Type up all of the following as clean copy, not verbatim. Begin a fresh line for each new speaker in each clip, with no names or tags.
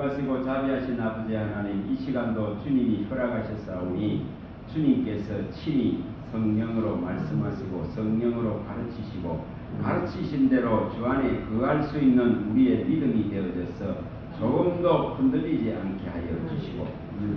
하시고 자비하신 아버지 하나님, 이 시간도 주님이 허락하셨사오니 주님께서 친히 성령으로 말씀하시고 성령으로 가르치시고 가르치신 대로 주 안에 거할 수 있는 우리의 믿음이 되어져서 조금도 흔들리지 않게 하여 주시고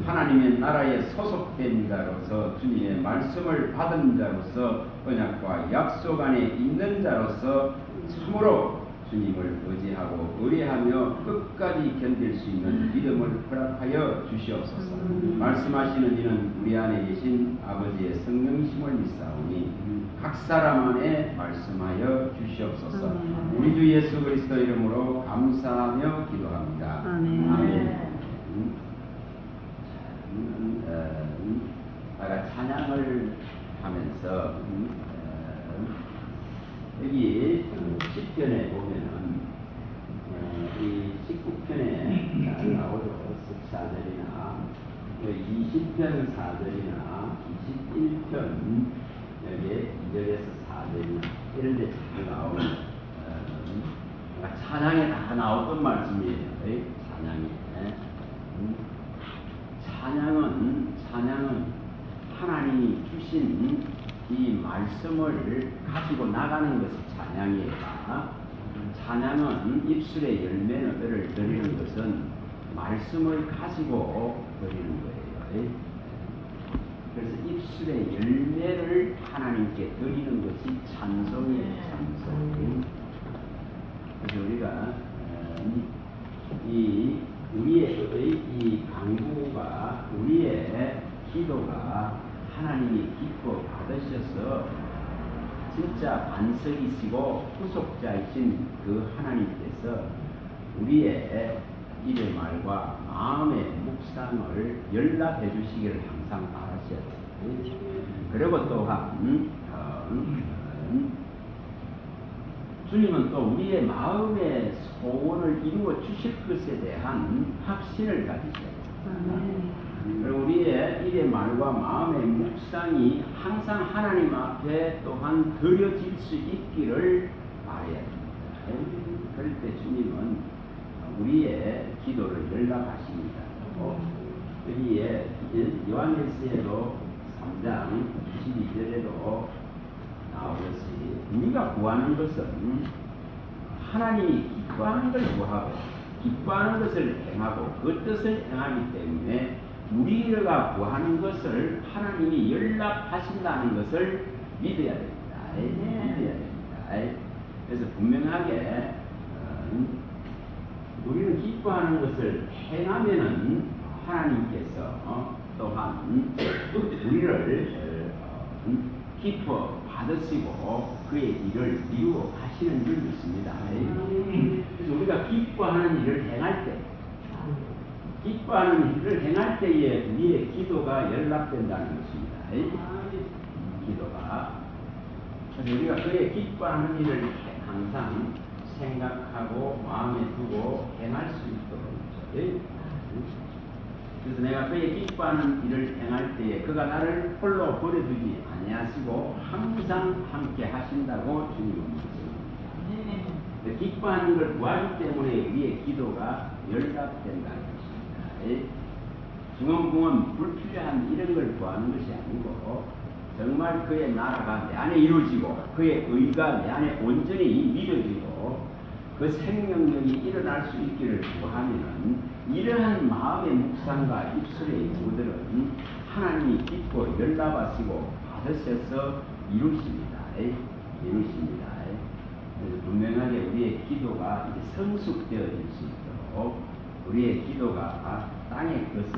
하나님의 나라에 소속된 자로서 주님의 말씀을 받은 자로서 언약과 약속 안에 있는 자로서 참으로 주님을 의지하고 의뢰하며 끝까지 견딜 수 있는 믿음을 허락하여 주시옵소서. 말씀하시는 이는 우리 안에 계신 아버지의 성령이심을 믿사오니 각 사람 안에 말씀하여 주시옵소서. 우리 주 예수 그리스도 이름으로 감사하며 기도합니다. 아멘. 아까 찬양을 하면서 여기 10편에 보면은 이 19편에 나오죠. 14절이나 20편 4절이나 21편 여기 2절에서 4절이나 이런 데 잘 나오는 찬양에 다 나오던 말씀이에요. 찬양은 하나님이 주신 이 말씀을 가지고 나가는 것이 찬양이에요. 찬양은 입술의 열매를 드리는 것은 말씀을 가지고 드리는 거예요. 그래서 입술의 열매를 하나님께 드리는 것이 찬송이에요. 찬송. 그래서 우리가 우리의 이 간구가 우리의 기도가 하나님이 기뻐 받으셔서 진짜 반석이시고 후속자이신 그 하나님께서 우리의 입의 말과 마음의 묵상을 연락해 주시기를 항상 바라셔야 돼요. 그리고 또한 주님은 또 우리의 마음의 소원을 이루어 주실 것에 대한 확신을 가지셔요. 그리고 우리의 입의 말과 마음의 묵상이 항상 하나님 앞에 또한 드려질 수 있기를 바라야 됩니다. 그럴 때 주님은 우리의 기도를 연락하십니다. 여기에 요한일서에도 3장 22절에도 나오듯이 우리가 구하는 것은 하나님이 기뻐하는 걸 구하고 기뻐하는 것을 행하고 그 뜻을 행하기 때문에 우리가 구하는 것을 하나님이 연락하신다는 것을 믿어야 됩니다. 믿어야 됩니다. 그래서 분명하게 우리는 기뻐하는 것을 행하면은 하나님께서 또한 우리를 기뻐 받으시고 그의 일을 이루어 가시는 줄 믿습니다. 그래서 우리가 기뻐하는 일을 행할 때 기뻐하는 일을 행할 때에 우리의 기도가 연락된다는 것입니다. 기도가. 그래서 우리가 그의 기뻐하는 일을 항상 생각하고 마음에 두고 행할 수 있도록. 그래서 내가 그의 기뻐하는 일을 행할 때에 그가 나를 홀로 버려두지 아니하시고 항상 함께 하신다고 주님은 말씀합니다. 기뻐하는 걸 구하기 때문에 우리의 기도가 연락된다는 것입니다. 중언부언 불필요한 이런 걸 구하는 것이 아니고 정말 그의 나라가 내 안에 이루어지고 그의 의가 내 안에 온전히 믿어지고 그 생명력이 일어날 수 있기를 구하면은 이러한 마음의 묵상과 입술의 요구들은 하나님이 기뻐 연락하시고 받으셔서 이루십니다. 그래서 분명하게 우리의 기도가 성숙되어질 수 있도록 우리의 기도가 땅의 것에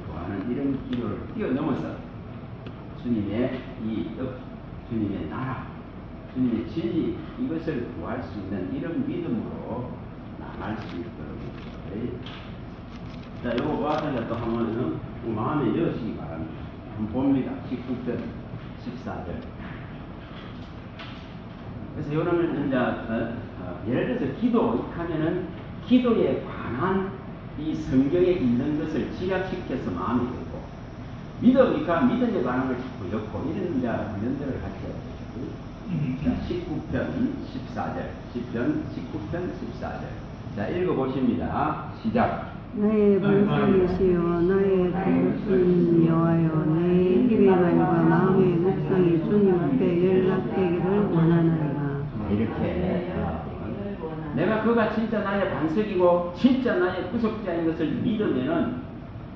구하는 이런 기도를 뛰어넘어서 주님의 주님의 나라, 주님의 진리 이것을 구할 수 있는 이런 믿음으로 나갈 수 있도록. 자, 요거 봐서 또 한번 마음에 넣으시기 바랍니다. 한번 봅니다. 19편 14절. 그래서 요런 이제 예를 들어서 기도 하면은 기도에 관한 이 성경에 있는 것을 지각시켜서 마음에 넣고 믿음이니까 믿음에 관한 걸 자꾸 넣고 이런 문제를 같이 해요. 자, 19편 14절. 10편 19편 14절. 자, 읽어보십니다. 시작.
나의 반석이시여 나의 구주님 여호와여 내 힘의 말과 마음의 묵상이 주님 앞에 연락되기를 원하나이다.
이렇게 내가 그가 진짜 나의 반석이고 진짜 나의 구속자인 것을 믿으면은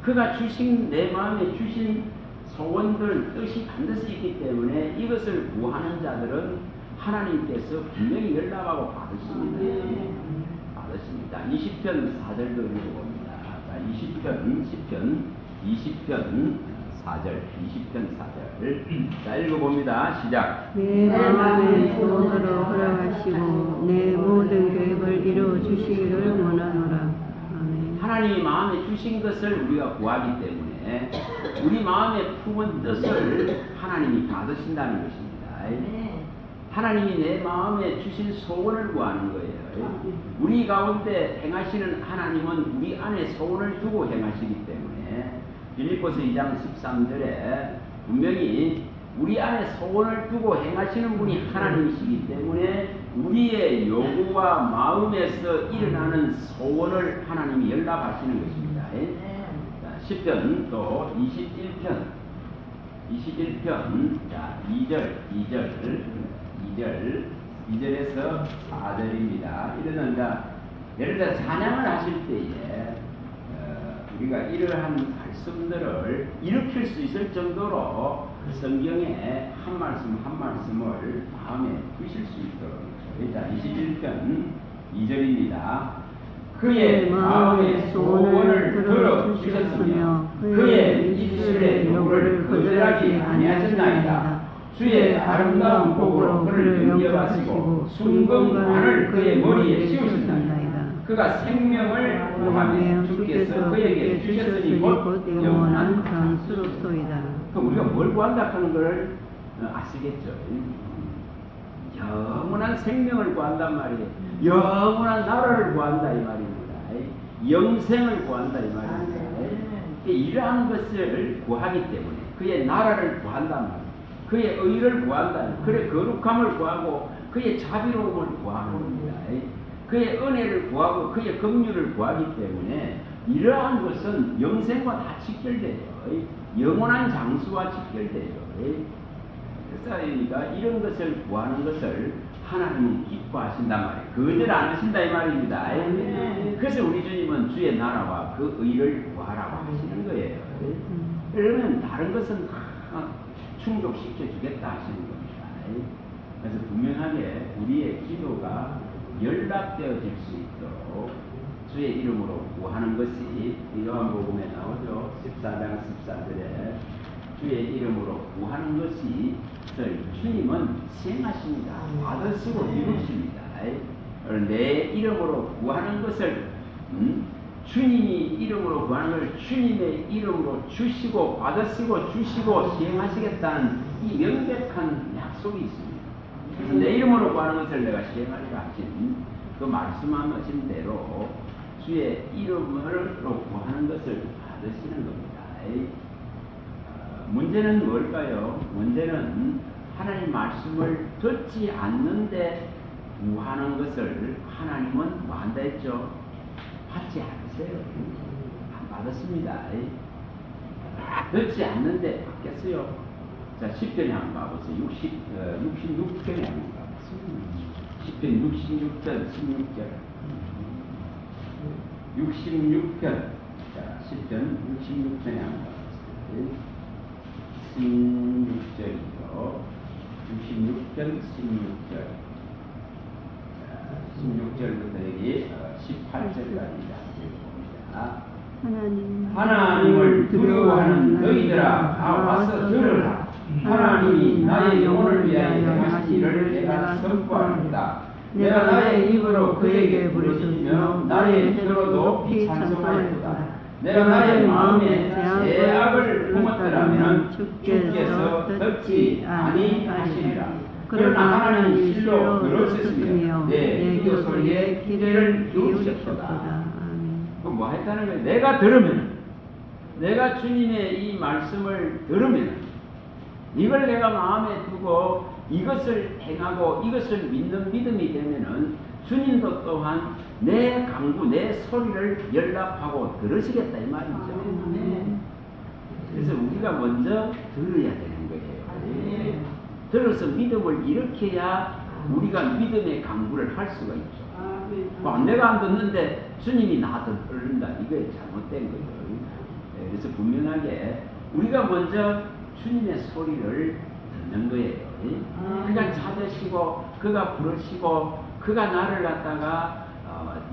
그가 주신 내 마음에 주신 소원들 뜻이 반드시 있기 때문에 이것을 구하는 자들은 하나님께서 분명히 연락하고 받으십니다. 받으십니다. 20편 4절도 읽어봅니다. 자, 10편 20편 4절 20편 4절 자 읽어봅니다. 시작.
내 마음의 소원으로 허락하시고 내 모든 계획을 이루어 주시기를 원하노라. 아멘.
하나님이 마음에 주신 것을 우리가 구하기 때문에 우리 마음에 품은 뜻을 하나님이 받으신다는 것입니다. 하나님이 내 마음에 주신 소원을 구하는 거예요. 우리 가운데 행하시는 하나님은 우리 안에 소원을 두고 행하시기 때문에 빌립보서 2장 13절에 분명히 우리 안에 소원을 두고 행하시는 분이 하나님이시기 때문에 우리의 요구와 마음에서 일어나는 소원을 하나님이 연락하시는 것입니다. 자, 10편 또 21편 자 2절에서 4절입니다. 이러는 자 예를 들어 찬양을 하실 때에 우리가 이러한 말씀들을 일으킬 수 있을 정도로 성경에 한 말씀 한 말씀을 마음에 두실 수 있도록. 자 21편 2절입니다. 그의 마음의 소원을 들어주셨으며 그의 입술의 요구를 거절하지 아니하셨나이다. 주의 아름다운 복으로 그를 영접하시고 순금관을 그의 머리에 씌우셨나이다. 그가 생명을 구하며 주께서 그에게 주셨으니 곧 영원한 장수로소이다. 그럼 우리가 뭘 구한다 하는 걸 아시겠죠? 영원한 생명을 구한단 말이에요. 영원한 나라를 구한다 이 말입니다. 영생을 구한다 이 말입니다. 이러한 것을 구하기 때문에 그의 나라를 구한단 말이에요. 그의 의를 구한다. 그의 거룩함을 구하고 그의 자비로움을 구하는 겁니다. 그의 은혜를 구하고 그의 긍휼을 구하기 때문에 이러한 것은 영생과 다 직결돼요. 영원한 장수와 직결돼요. 그러니까 이런 것을 구하는 것을 하나님은 기뻐하신단 말이에요. 거절 안 하신다 이 말입니다. 그래서 우리 주님은 주의 나라와 그 의를 구하라고 하시는 거예요. 그러면 다른 것은 다 충족시켜 주겠다 하시는 겁니다. 그래서 분명하게 우리의 기도가 연락되어질 수 있도록 주의 이름으로 구하는 것이 요한복음에 나오죠. 14장 14절에 주의 이름으로 구하는 것이 주님은 시행하십니다. 받으시고 이루십니다. 내 이름으로 구하는 것을 주님이 이름으로 구하는 걸 주님의 이름으로 주시고 받으시고 주시고 시행하시겠다는 이 명백한 약속이 있습니다. 그래서 내 이름으로 구하는 것을 내가 시행하리라 하신 그 말씀하신 대로 주의 이름으로 구하는 것을 받으시는 겁니다. 문제는 뭘까요? 문제는 하나님 말씀을 듣지 않는데 구하는 것을 하나님은 뭐 한다 했죠? 받지 않으세요. 안 받았습니다. 듣지 않는데 받겠어요. 자, 10편에 한번 봐보세요. 66편에 한번 봐보세요. 10편 66편 16절 66편 자, 10편 66편에 한번 봐보세요. 16절이죠. 66편 16절 16절부터 여기 18절까지입니다. 하나님을 두려워하는 너희들아 다 와서 들으라. 하나님이 나의 영혼을 위하여 행하신 일을 내가 선포합니다. 내가 나의 입으로 그에게 부르짖으며 나의 혀로 높이 찬송하였도다. 내가 나의 마음에 죄악을 품었더라면 주께서 듣지 아니하시리라. 그러나 하나님 실로 들으셨으며 내 기도 소리에 귀를 기울이셨도다. 그럼 뭐 했다는 거예요? 내가 들으면, 내가 주님의 이 말씀을 들으면, 이걸 내가 마음에 두고 이것을 행하고 이것을 믿는 믿음이 되면은 주님도 또한 내 강구, 내 소리를 연락하고 들으시겠다 이 말이죠. 그래서 우리가 먼저 들어야 되는 거예요. 들어서 믿음을 일으켜야 우리가 믿음의 강구를 할 수가 있죠. 내가 안 듣는데 주님이 나 듣는다. 이게 잘못된 거예요. 그래서 분명하게 우리가 먼저 주님의 소리를 듣는 거예요. 그가 찾으시고 그가 부르시고 그가 나를 갖다가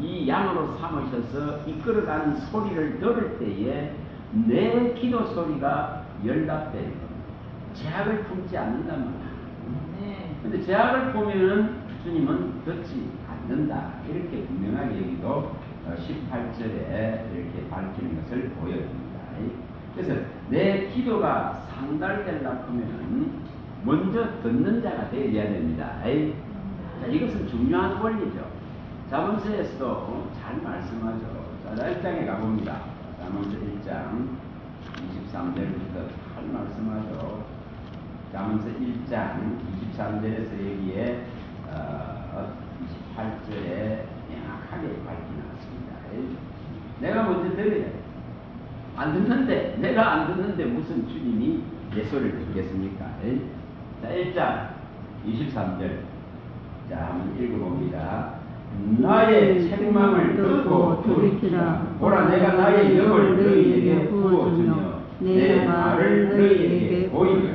이 양으로 삼으셔서 이끌어가는 소리를 들을 때에 내 기도 소리가 연락되는 겁니다. 제약을 품지 않는단 말이에요. 근데 제약을 보면은 주님은 듣지 않는다. 이렇게 분명하게 여기도 18절에 이렇게 밝히는 것을 보여줍니다. 그래서 내 기도가 상달되려고 하면은 먼저 듣는 자가 되어야 됩니다. 자, 이것은 중요한 원리죠. 잠언서에서도 잘 말씀하죠. 자, 1장에 가봅니다. 잠언서 1장 23절부터 잘 말씀하죠. 잠언서 1장 23절에서 여기에 28절에 명확하게 밝혀놨습니다. 내가 먼저 들어야 돼. 안 듣는데, 내가 안 듣는데 무슨 주님이 내 소리를 듣겠습니까? 자, 1장 23절. 자, 한번 읽어봅니다. 나의 책망을 듣고 돌이키라. 보라, 내가 나의 영을 너희에게 부어주며 내 말을 너희에게 보이며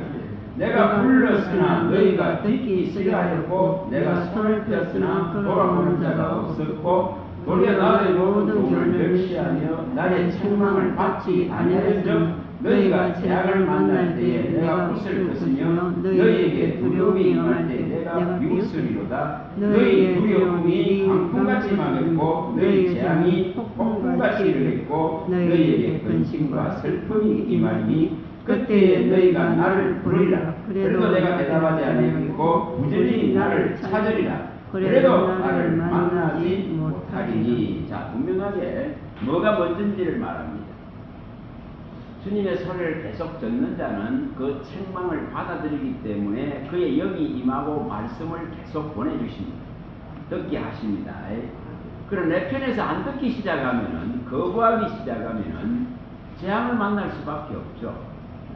내가 불렀으나 너희가 듣기 싫어하였고 내가 손을 폈으나 돌아보는 자가 없었고 도리어 나의 모든 종을 멸시하며 나의 책망을 받지 아니하였으며 너희가 재앙을 만날 때에 내가 웃을 것이며 너희에게 두려움이 임할 때 내가 비웃으리로다. 너희 두려움이 강풍같이 막였고 너희 재앙이 폭풍같이 이르겠고 너희에게 근심과 슬픔이 임하리니 그때에 너희가 나를 부르리라. 그래도 내가 대답하지 아니하겠고 부지런히 나를 찾으리라. 그래도 나를 만나지 못하리니. 자, 분명하게 뭐가 먼저인지를 말합니다. 주님의 소리를 계속 듣는 자는 그 책망을 받아들이기 때문에 그의 영이 임하고 말씀을 계속 보내주십니다. 듣게 하십니다. 그럼 내 편에서 안 듣기 시작하면은, 거부하기 시작하면은 재앙을 만날 수밖에 없죠.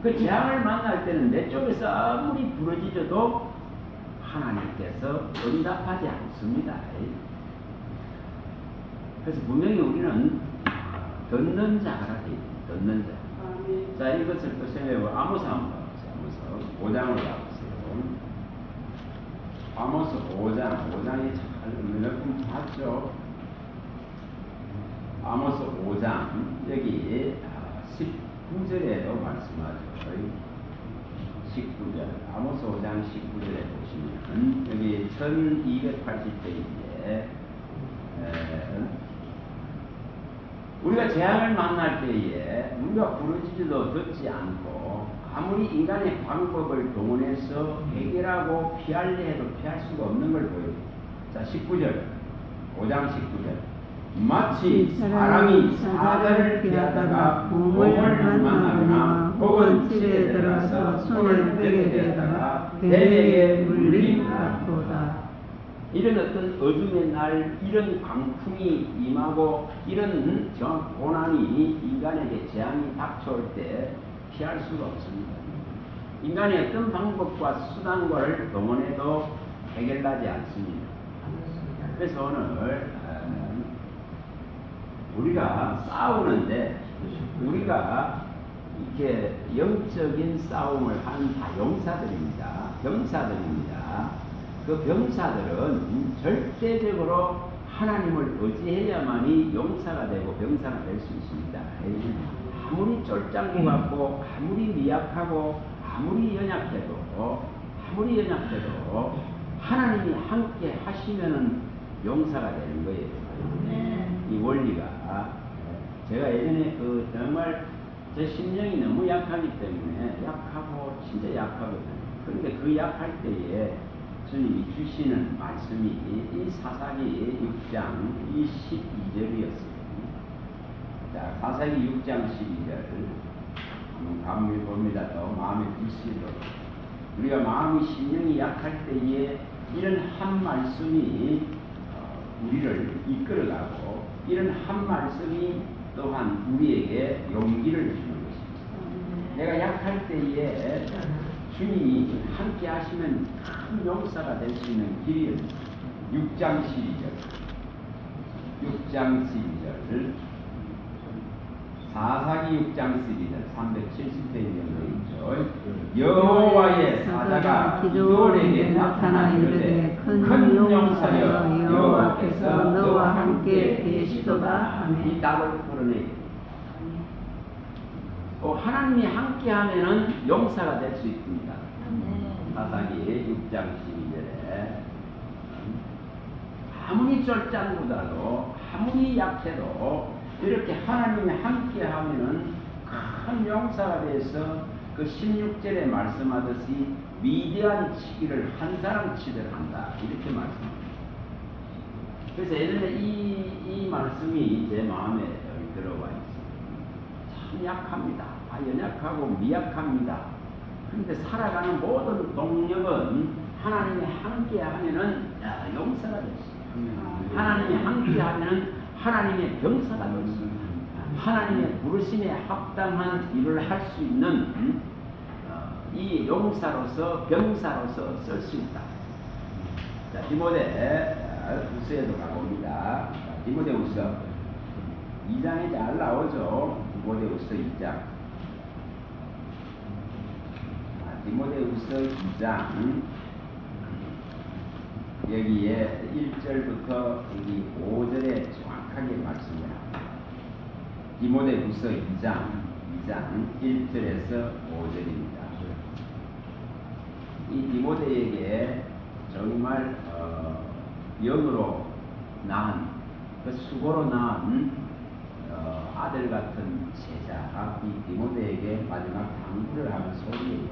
그 재앙을 만날 때는 내 쪽에서 아무리 부러지져도 하나님께서 응답하지 않습니다. 그래서 분명히 우리는 듣는 자가 돼요. 듣는 자. 자, 이것을 또 생각해보고 아모스 한번 가보세요. 아모스 5장으로 가보세요. 아모스 5장이 몇 분 봤죠? 아모스 5장 여기 19절에도 말씀하죠. 19절 아모스 5장 19절에 보시면 여기 1280페이지에 우리가 재앙을 만날 때에 우리가 부르짖어도 듣지 않고 아무리 인간의 방법을 동원해서 해결하고 피하려 해도 피할 수가 없는 걸 보여요. 자, 19절 5장 19절 마치 사람이 사자를 피하다가 곰을 만나거나 혹은 집에 들어서 손을 베게 되다가 뱀에게 물린 같도다. 이런 어떤 어둠의 날, 이런 광풍이 임하고 이런 고난이 인간에게 재앙이 닥쳐올 때 피할 수가 없습니다. 인간이 어떤 방법과 수단과를 동원해도 해결하지 않습니다. 그래서 오늘 우리가 싸우는데 우리가 이렇게 영적인 싸움을 하는 다 용사들입니다. 병사들입니다. 그 병사들은 절대적으로 하나님을 의지해야만이 용사가 되고 병사가 될 수 있습니다. 아무리 쫄짱구 같고 아무리 미약하고 아무리 연약해도 하나님이 함께 하시면은 용사가 되는 거예요. 이 원리가 제가 예전에 정말 제 심령이 너무 약하기 때문에 약하고 진짜 약하거든요. 그런데 그 약할 때에 주님이 주시는 말씀이 이 사사기 6장 12절이었습니다. 자, 사사기 6장 12절 한번 감히 봅니다. 또 마음에 드시도록 우리가 마음이 심령이 약할 때에 이런 한 말씀이 우리를 이끌어가고 이런 한 말씀이 또한 우리에게 용기를 주는 것입니다. 내가 약할 때에 주님이 함께 하시면 큰 용사가 될 수 있는 길이 6장 12절 사사기 6장 12절 370페이지에 있죠. 여호와의 사자가 기드온에게 나타나 이르되 큰 용사여 여호와께서 너와 함께 계시도다. 이 답을 풀어내. 하나님이 함께하면은 용사가 될 수 있습니다. 사사기 6장 12절에 아무리 쫄짱보다도 아무리 약해도 이렇게 하나님이 함께하면은 큰 용사가 돼서 그 16절에 말씀하듯이 위대한 치기를 한 사람 치듯 한다 이렇게 말씀합니다. 그래서 예전에 이 말씀이 제 마음에 들어와 있습니다. 참 약합니다. 연약하고 미약합니다. 그런데 살아가는 모든 동력은 하나님이 함께하면은 용사가 될 수 있습니다. 하나님이 함께하면은 하나님의 병사가 될 수 있습니다. 하나님의 부르심에 합당한 일을 할 수 있는 이 용사로서 병사로서 쓸 수 있다. 자, 디모데후서에도 가봅니다. 디모데후서 2장에 잘 나오죠. 디모데후서 2장. 디모데후서 2장 여기에 1절부터 여기 5절에 정확하게 말씀을 합니다. 디모데후서 2장 1절에서 5절입니다. 이 디모데에게 정말 영으로 낳은 그 수고로 낳은 아들 같은 제자 이 디모데에게 마지막 당부를 하는 소리예요.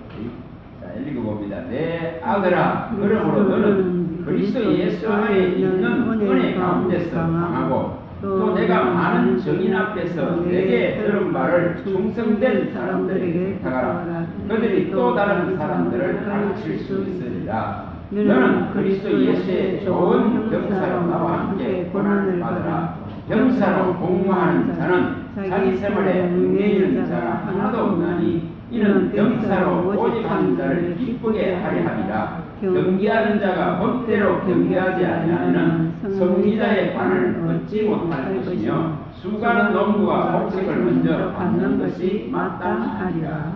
자, 읽어봅니다. 내 아들아, 그러므로 너는 그리스도 예수 안에 있는 은혜 가운데서 강하고 또 내가 많은 증인 앞에서 내게 들은 말을 충성된 사람들에게 부탁하라. 그들이 또 다른 사람들을 가르칠 수 있으리라. 너는 그리스도 예수의 좋은 병사로 나와 함께 고난을 받으라. 병사로 공무하는 자는 자기 생활에 능력 있는 자가 하나도 없나니 이는 병사로 오직 한 자를 기쁘게 하려 함이라. 경계하는 자가 법대로 경계하지 아니하면 성리자의 관을 얻지 못할 것이며 수많은 농부가 복식을 먼저 받는 것이 마땅하리라.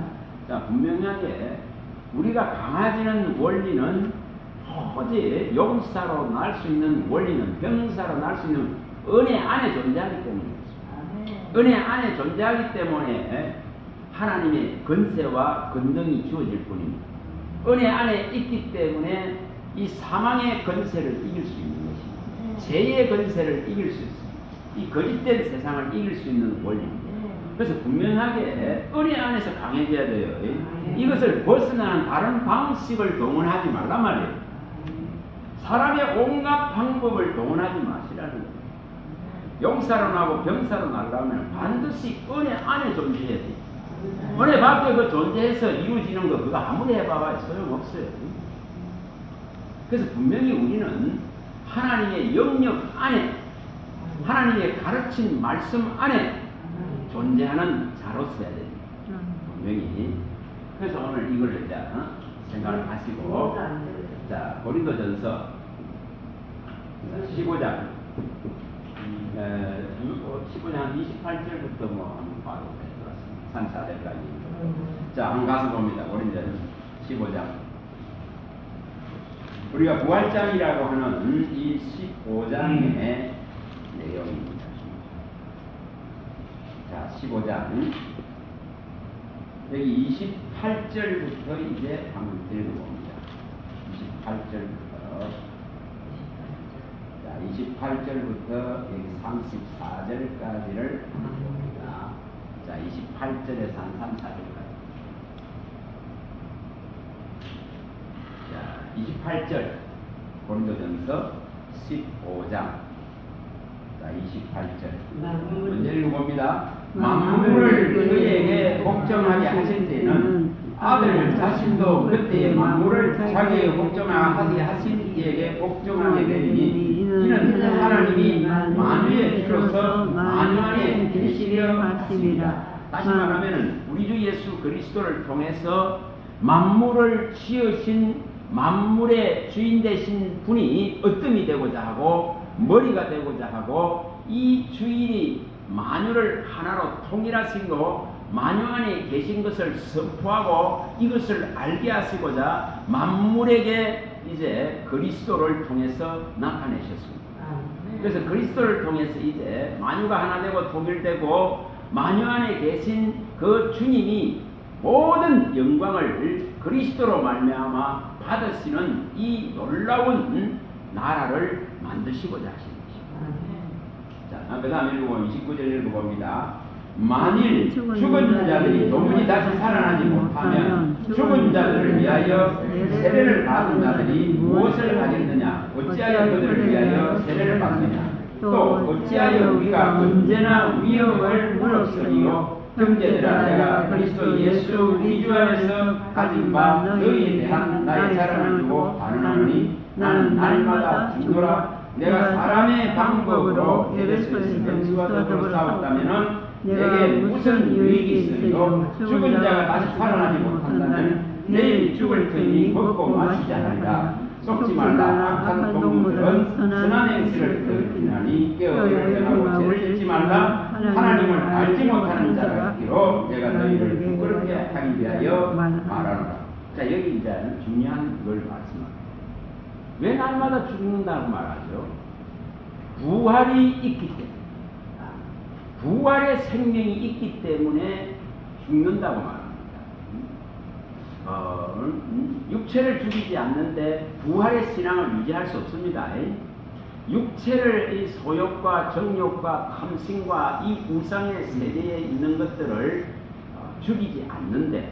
자, 분명하게 우리가 강해지는 원리는 오직 용사로 날 수 있는 원리는 병사로 날 수 있는 은혜 안에 존재하기 때문입니다. 은혜 안에 존재하기 때문에 하나님의 권세와 권능이 주어질 뿐입니다. 은혜 안에 있기 때문에 이 사망의 권세를 이길 수 있는 것입니다. 죄의 권세를 이길 수 있습니다. 이 거짓된 세상을 이길 수 있는 원리입니다. 그래서 분명하게 은혜 안에서 강해져야 돼요. 이것을 벗어나는 다른 방식을 동원하지 말란 말이에요. 사람의 온갖 방법을 동원하지 마시라는 거예요. 용사로 나고 병사로 나려면 반드시 은혜 안에 존재해야 돼요. 은혜 밖에 그 존재해서 이루어지는 거 그거 아무리 해봐야 소용없어요. 그래서 분명히 우리는 하나님의 영역 안에 하나님의 가르친 말씀 안에 존재하는 자로서야 됩니다. 분명히. 그래서 오늘 이걸 일단 생각을 하시고 자 고린도전서 15장 28절부터 뭐 한번 봐도 될 것 같습니다. 3, 4절까지. 자, 한번 가서 봅니다. 고린도전서 15장. 우리가 부활장이라고 하는 이 15장의 내용입니다. 자, 15장. 여기 28절부터 이제 한번 읽어봅니다. 28절부터. 자, 28절부터 여기 34절까지를 봅니다. 자, 28절에서 한 3, 4절까지. 자, 28절. 고린도전서 15장. 자, 28절. 먼저 읽어봅니다. 만물을 그에게 복종하게 하실 때는 아들 자신도 그때의 만물을 자기에게 복종하게 하신 이에게 복종하게 되리니 이는 하나님이 만유의 주로서 만유 안에 계시려 하심이라. 다시 말하면 우리 주 예수 그리스도를 통해서 만물을 지으신 만물의 주인 되신 분이 어뜸이 되고자 하고 머리가 되고자 하고 이 주인이 만유를 하나로 통일하시고 만유 안에 계신 것을 선포하고 이것을 알게 하시고자 만물에게 이제 그리스도를 통해서 나타내셨습니다. 그래서 그리스도를 통해서 이제 만유가 하나 되고 통일되고 만유 안에 계신 그 주님이 모든 영광을 그리스도로 말미암아 받으시는 이 놀라운 나라를 만드시고자 하신 것입니다. 자, 그 다음에 29절 읽어봅니다. 만일 죽은 자들이 도무지 다시 살아나지 못하면 죽은 자들을 위하여 세례를 받은 자들이 무엇을 하겠느냐? 어찌하여 그들을 위하여 세례를 받느냐? 또 어찌하여 우리가 언제나 위험을 무릅쓰리요? 형제들아, 내가 그리스도 예수 우리 주 안에서 가진 바 너희에 대한 나의 자랑을 두고 반응하노니 나는 날마다 죽노라. 내가 사람의 방법으로 에베소에서 명수와 더불어 싸웠다면 내게 무슨 유익이 있으리요? 죽은 자가 다시 살아나지 못한다면 내일 죽을 터이니 먹고 마시지 않으리라. 속지 말라. 악한 동물은 선한 행실을 더럽히나니 깨어있게 하고 죄를 짓지 말라. 하나님을 알지 못하는 자가 있기로 내가 너희를 부끄럽게 하기 위하여 말하노라. 자, 여기 이제 중요한 걸 말씀합니다. 왜 날마다 죽는다고 말하죠? 부활이 있기 때문에, 부활의 생명이 있기 때문에 죽는다고 말합니다. 육체를 죽이지 않는데 부활의 신앙을 유지할 수 없습니다. 육체를 이 소욕과 정욕과 탐심과 이 우상의 세계에 있는 것들을 죽이지 않는데,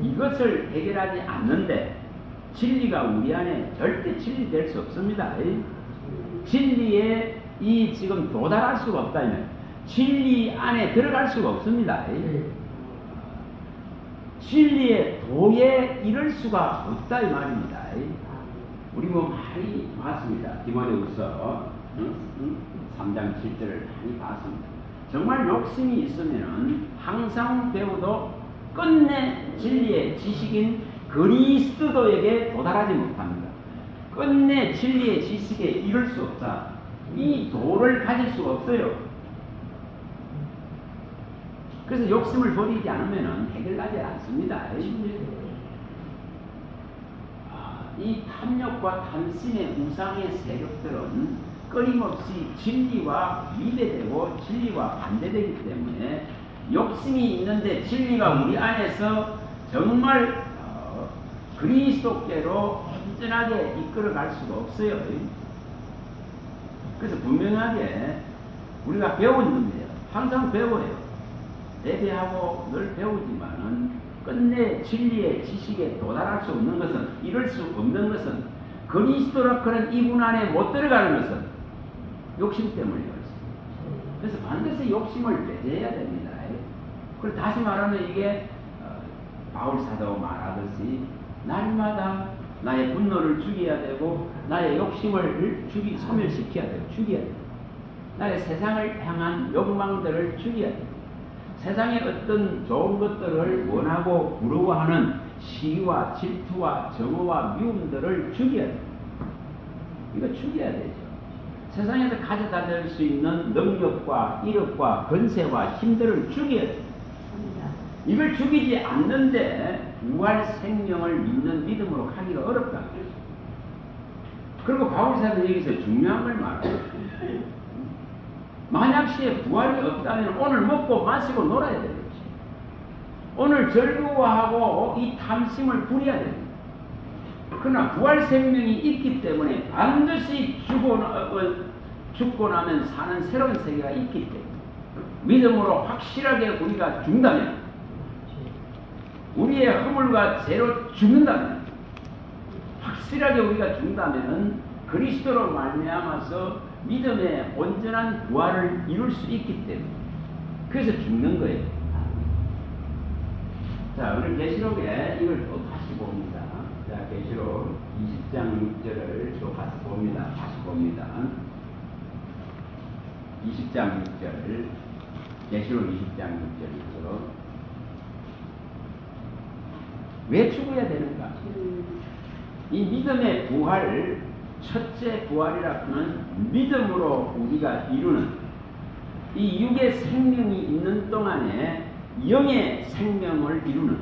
이것을 해결하지 않는데 진리가 우리 안에 절대 진리될 수 없습니다. 진리에 이 지금 도달할 수가 없다면 진리 안에 들어갈 수가 없습니다. 진리의 도에 이를 수가 없다 이 말입니다. 우리 뭐 많이 봤습니다. 디모데후서 3장 7절을 많이 봤습니다. 정말 욕심이 있으면 항상 배워도 끝내 진리의 지식인 그리스도에게 도달하지 못합니다. 끝내 진리의 지식에 이를 수 없다. 이 도를 가질 수가 없어요. 그래서 욕심을 버리지 않으면 해결하지 않습니다. 이 탐욕과 탐심의 우상의 세력들은 끊임없이 진리와 위배되고 진리와 반대되기 때문에 욕심이 있는데 진리가 우리 안에서 정말 그리스도께로 온전하게 이끌어갈 수가 없어요. 그래서 분명하게 우리가 배우는데요. 항상 배워요. 예배하고 늘 배우지만은 끝내 진리의 지식에 도달할 수 없는 것은, 이룰 수 없는 것은, 그리스도라 그런 이분 안에 못 들어가는 것은 욕심 때문에 그렇습니다. 그래서 반드시 욕심을 배제해야 됩니다. 그리고 다시 말하면 이게 바울 사도가 말하듯이 날마다 나의 분노를 죽여야 되고 나의 욕심을 소멸시켜야 돼요. 죽여야 돼요. 나의 세상을 향한 욕망들을 죽여야 돼요. 세상의 어떤 좋은 것들을 원하고 부러워하는 시기와 질투와 정오와 미움들을 죽여야 돼요. 이거 죽여야 되죠. 세상에서 가져다 댈 수 있는 능력과 이력과 권세와 힘들을 죽여야 돼요. 이걸 죽이지 않는데 부활 생명을 믿는 믿음으로 가기가 어렵다는 거죠. 그리고 바울사도 여기서 중요한 걸 말해요. 만약 시에 부활이 없다면 오늘 먹고 마시고 놀아야 되겠지. 오늘 즐거워하고 이 탐심을 부려야 됩니다. 그러나 부활 생명이 있기 때문에 반드시 죽고 나면 사는 새로운 세계가 있기 때문에 믿음으로 확실하게 우리가 죽는다면, 우리의 허물과 죄로 죽는다면, 확실하게 우리가 죽는다면 그리스도로 말미암아서 믿음의 온전한 부활을 이룰 수 있기 때문에, 그래서 죽는 거예요. 자, 오늘 계시록에 이걸 또 다시 봅니다. 자, 계시록 20장 6절을 또 다시 봅니다. 20장 6절, 계시록 20장 6절이죠. 왜 죽어야 되는가? 이 믿음의 부활, 첫째 부활이라고는 믿음으로 우리가 이루는 이 육의 생명이 있는 동안에 영의 생명을 이루는,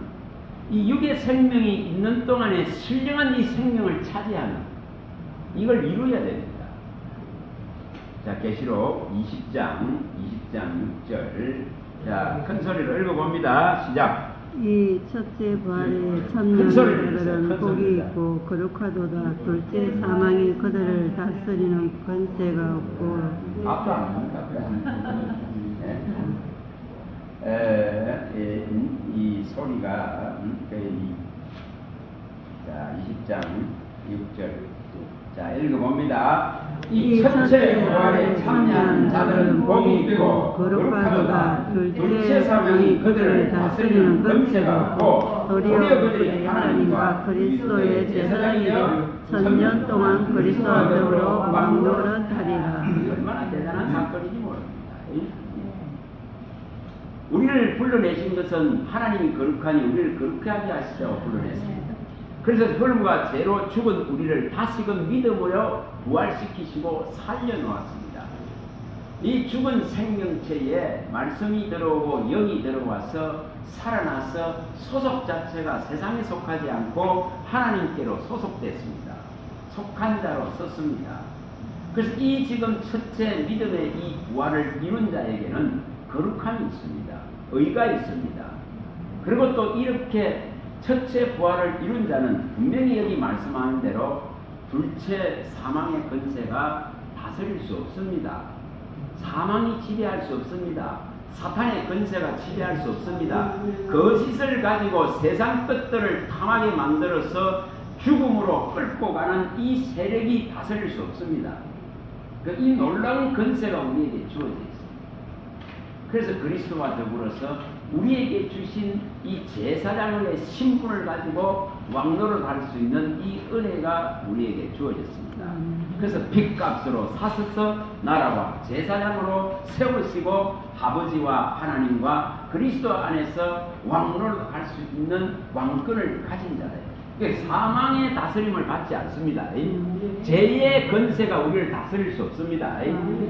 이 육의 생명이 있는 동안에 신령한 이 생명을 차지하는, 이걸 이루어야 됩니다. 자, 계시록 20장 6절. 자, 큰 소리로 읽어봅니다. 시작.
이 첫째 부활의 참여자들은 복이 있고 거룩하도다. 둘째 사망이 그들을 다스리는 권세가 없고.
앞도 안 합니다. 이 소리가 자, 20장 6절. 자, 읽어봅니다. 이 첫째 부활에 참여한 자들은 복이 있고 거룩하도다. 둘째 사망이 그들을 다스리는 권세가 없고 도리어 그들이 하나님과 그리스도의 제사장이 되어 1000년 동안 그리스도와 더불어 왕노릇하리라. 얼마나 대단한 사건인지 모릅니다. 우리를 불러내신 것은 하나님이 거룩하니 우리를 거룩하게 하게 하시려고 불러냈습니다. 그래서 혈과 죄로 죽은 우리를 다시금 믿음으로 부활시키시고 살려놓았습니다. 이 죽은 생명체에 말씀이 들어오고 영이 들어와서 살아나서 소속 자체가 세상에 속하지 않고 하나님께로 소속됐습니다. 속한 자로 섰습니다. 그래서 이 지금 첫째 믿음의 이 부활을 이룬 자에게는 거룩함이 있습니다. 의가 있습니다. 그리고 또 이렇게 첫째 부활을 이룬 자는 분명히 여기 말씀하는 대로 둘째 사망의 권세가 다스릴 수 없습니다. 사망이 지배할 수 없습니다. 사탄의 권세가 지배할 수 없습니다. 거짓을 가지고 세상 뜻들을 탐하게 만들어서 죽음으로 끌고 가는 이 세력이 다스릴 수 없습니다. 이 놀라운 권세가 우리에게 주어져 있습니다. 그래서 그리스도와 더불어서 우리에게 주신 이 제사장의 신분을 가지고 왕노를 할 수 있는 이 은혜가 우리에게 주어졌습니다. 그래서 핏값으로 사셔서 나라와 제사장으로 세우시고 아버지와 하나님과 그리스도 안에서 왕노를 할 수 있는 왕권을 가진 자예요. 사망의 다스림을 받지 않습니다. 죄의 권세가 우리를 다스릴 수 없습니다.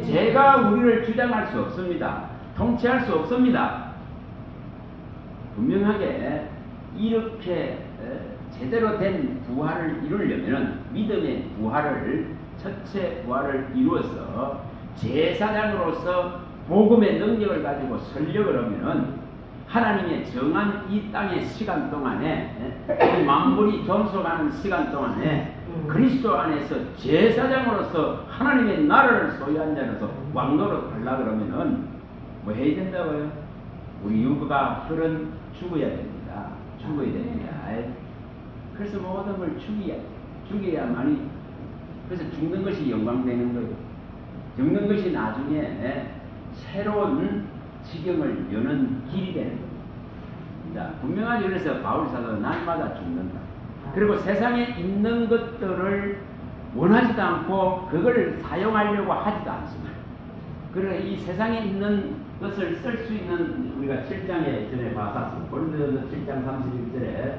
죄가 우리를 주장할 수 없습니다. 통치할 수 없습니다. 분명하게 이렇게 제대로 된 부활을 이루려면 믿음의 부활을 첫째 부활을 이루어서 제사장으로서 복음의 능력을 가지고 설력을 하면은 하나님의 정한 이 땅의 시간 동안에 만물이 존속하는 시간 동안에 그리스도 안에서 제사장으로서 하나님의 나라를 소유한 자로서 왕노릇 하려고 그러면은 뭐 해야 된다고요? 우리 육가 혈은 죽어야 됩니다. 죽어야 됩니다. 그래서 모든 걸 죽여야만이, 그래서 죽는 것이 영광되는 거예요. 죽는 것이 나중에 새로운 지경을 여는 길이 되는 겁니다. 자, 분명하게 그래서 바울사도 날마다 죽는다. 그리고 세상에 있는 것들을 원하지도 않고 그걸 사용하려고 하지도 않습니다. 그리고 이 세상에 있는 것을 쓸 수 있는, 우리가 7장에 전에 봤었습니다. 고린도전서 7장 31절에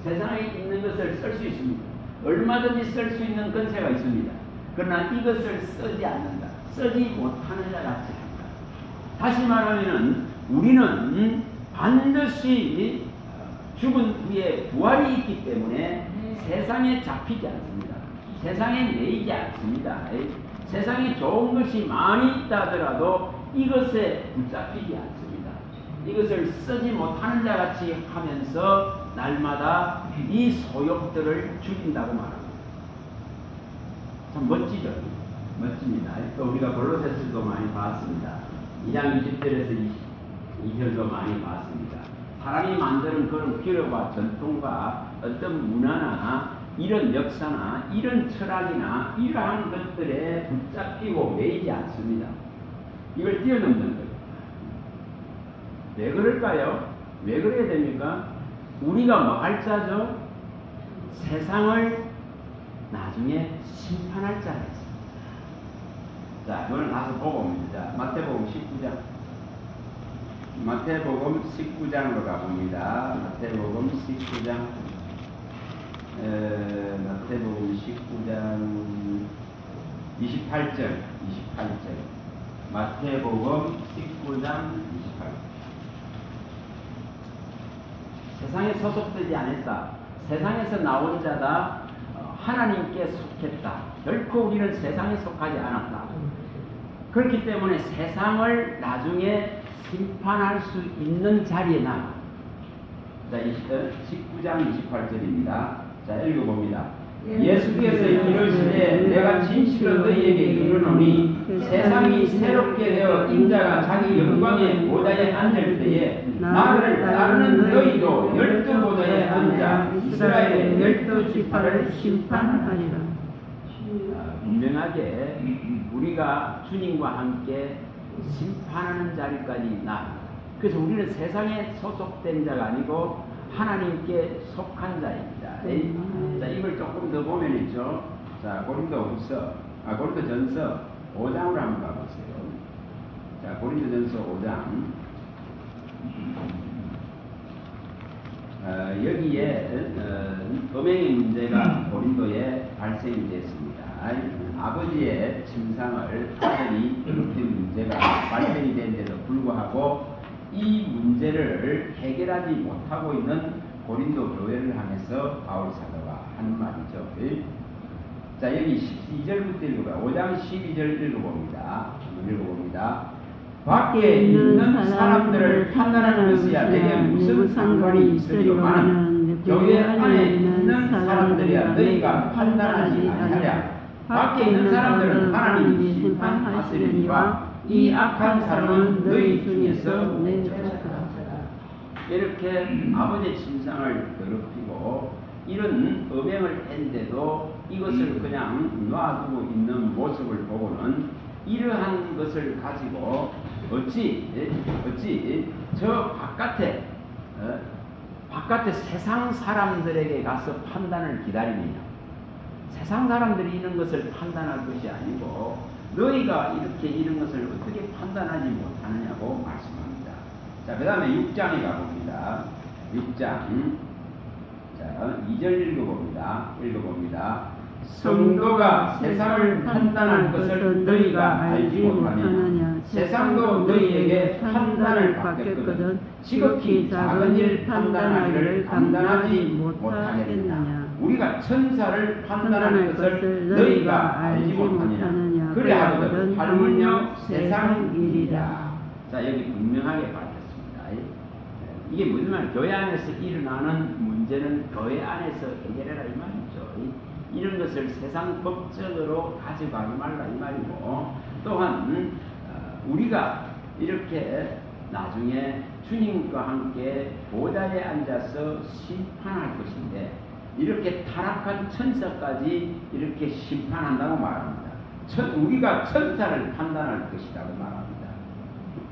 세상에 있는 것을 쓸 수 있습니다. 얼마든지 쓸 수 있는 권세가 있습니다. 그러나 이것을 쓰지 않는다. 쓰지 못하는 자 같이 한다. 다시 말하면 우리는 반드시 죽은 후에 부활이 있기 때문에 세상에 잡히지 않습니다. 세상에 매이지 않습니다. 세상에 좋은 것이 많이 있다 하더라도 이것에 붙잡히지 않습니다. 이것을 쓰지 못하는 자 같이 하면서 날마다 이 소욕들을 죽인다고 말합니다. 참 멋지죠? 멋집니다. 또 우리가 골로새서도 많이 봤습니다. 2장 20절에서 22절도 많이 봤습니다. 사람이 만드는 그런 규례와 전통과 어떤 문화나 이런 역사나 이런 철학이나 이러한 것들에 붙잡히고 매이지 않습니다. 이걸 뛰어넘는 거예요. 왜 그럴까요? 왜 그래야 됩니까? 우리가 뭐 할 자죠? 세상을 나중에 심판할 자가 있습니다. 자, 이거는 나서 보고 옵니다. 마태복음 19장. 마태복음 19장으로 가봅니다. 마태복음 19장. 마태복음 19장 28절. 마태복음 19장 28절. 세상에 소속되지 않았다. 세상에서 나온 자다. 하나님께 속했다. 결코 우리는 세상에 속하지 않았다. 그렇기 때문에 세상을 나중에 심판할 수 있는 자리에 나. 자, 19장 28절입니다. 자, 읽어봅니다. 예수께서 이르시되 내가 진실로 너희에게 이르노니 세상이 새롭게 되어 인자가 자기 영광의 보좌에 앉을 때에 나를 따르는 너희도 12보좌에 앉아 이스라엘의 12지파를 심판하리라. 분명하게 우리가 주님과 함께 심판하는 자리까지 나. 그래서 우리는 세상에 소속된 자가 아니고 하나님께 속한 자입니다. 자, 이걸 조금 더 보면 있죠. 자, 고린도전서 5장으로 한번 가보세요. 자, 고린도전서 5장. 여기에 음행의 문제가 고린도에 발생이 됐습니다. 아버지의 침상을 아들이 괴롭힌 문제가 발생이 된데도 불구하고 이 문제를 해결하지 못하고 있는 고린도 교회를 향해서 바울 사도가 하는 말이죠. 자, 여기 12절부터 읽어봐요. 5장 12절 읽어봅니다. 밖에 있는 사람들을 판단하는 것이야 내게 무슨 상관이 있으리요마는 교회 안에 있는 사람들이야 너희가 판단하지 아니하랴. 밖에 있는 사람들은 하나님이 심판하시리니와 이 악한 사람은 너희 중에서 내쫓아라. 이렇게 아버지의 침상을 더럽히고 이런 음행을 했는데도 이것을 그냥 놔두고 있는 모습을 보고는 이러한 것을 가지고 어찌 저 바깥에 세상 사람들에게 가서 판단을 기다리느냐. 세상 사람들이 이런 것을 판단할 것이 아니고 너희가 이렇게 이런 것을 어떻게 판단하지 못하느냐고 말씀합니다. 자, 그 다음에 6장에 가봅니다. 6장. 자, 2절 읽어봅니다. 성도가 세상을 판단할 것을 너희가 알지 못하느냐. 세상도 너희에게 판단을 받겠거든 지극히 작은 일 판단하기를 감당하지 못하겠느냐. 우리가 천사를 판단할 것을 너희가 알지 못하느냐. 그래 하거든 하물며 세상 일이라. 자, 여기 분명하게 밝혔습니다. 이게 무슨 말이에요? 교회 안에서 일어나는 문제는 교회 안에서 해결해라 이 말이죠. 이런 것을 세상 법적으로 가져가지 말라 이 말이고, 또한 우리가 이렇게 나중에 주님과 함께 보좌에 앉아서 심판할 것인데 이렇게 타락한 천사까지 이렇게 심판한다고 말합니다. 우리가 천사를 판단할 것이라고 말합니다.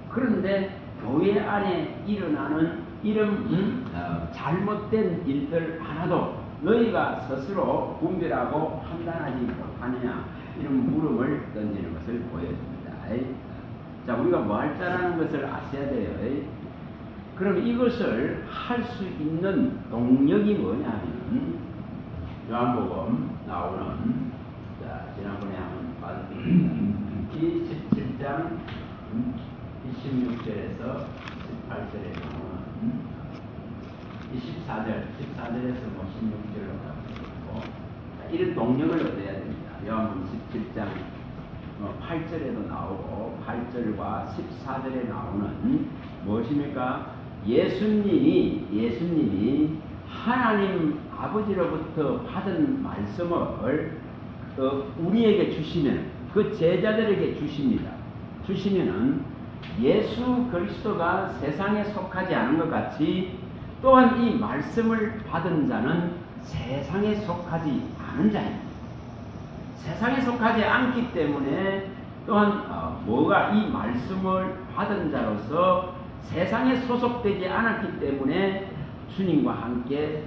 그런데 교회 안에 일어나는 이런 잘못된 일들 하나도 너희가 스스로 분별하고 판단하지 못하느냐, 이런 물음을 던지는 것을 보여줍니다. 자, 우리가 뭐 할 자라는 것을 아셔야 돼요. 그럼 이것을 할 수 있는 동력이 뭐냐면 요한복음 나오는, 자, 지난번에 한번 봤습니다. 17장 26절에서 18절에 나오는 14절에서 16절로 가고, 이런 동력을 얻어야 됩니다. 요한복음 17장 8절에도 나오고 8절과 14절에 나오는 무엇입니까? 예수님이 하나님 아버지로부터 받은 말씀을 우리에게 주시면, 그 제자들에게 주십니다. 주시면은 예수 그리스도가 세상에 속하지 않은 것 같이 또한 이 말씀을 받은 자는 세상에 속하지 않은 자입니다. 세상에 속하지 않기 때문에 또한 뭐가 이 말씀을 받은 자로서 세상에 소속되지 않았기 때문에 주님과 함께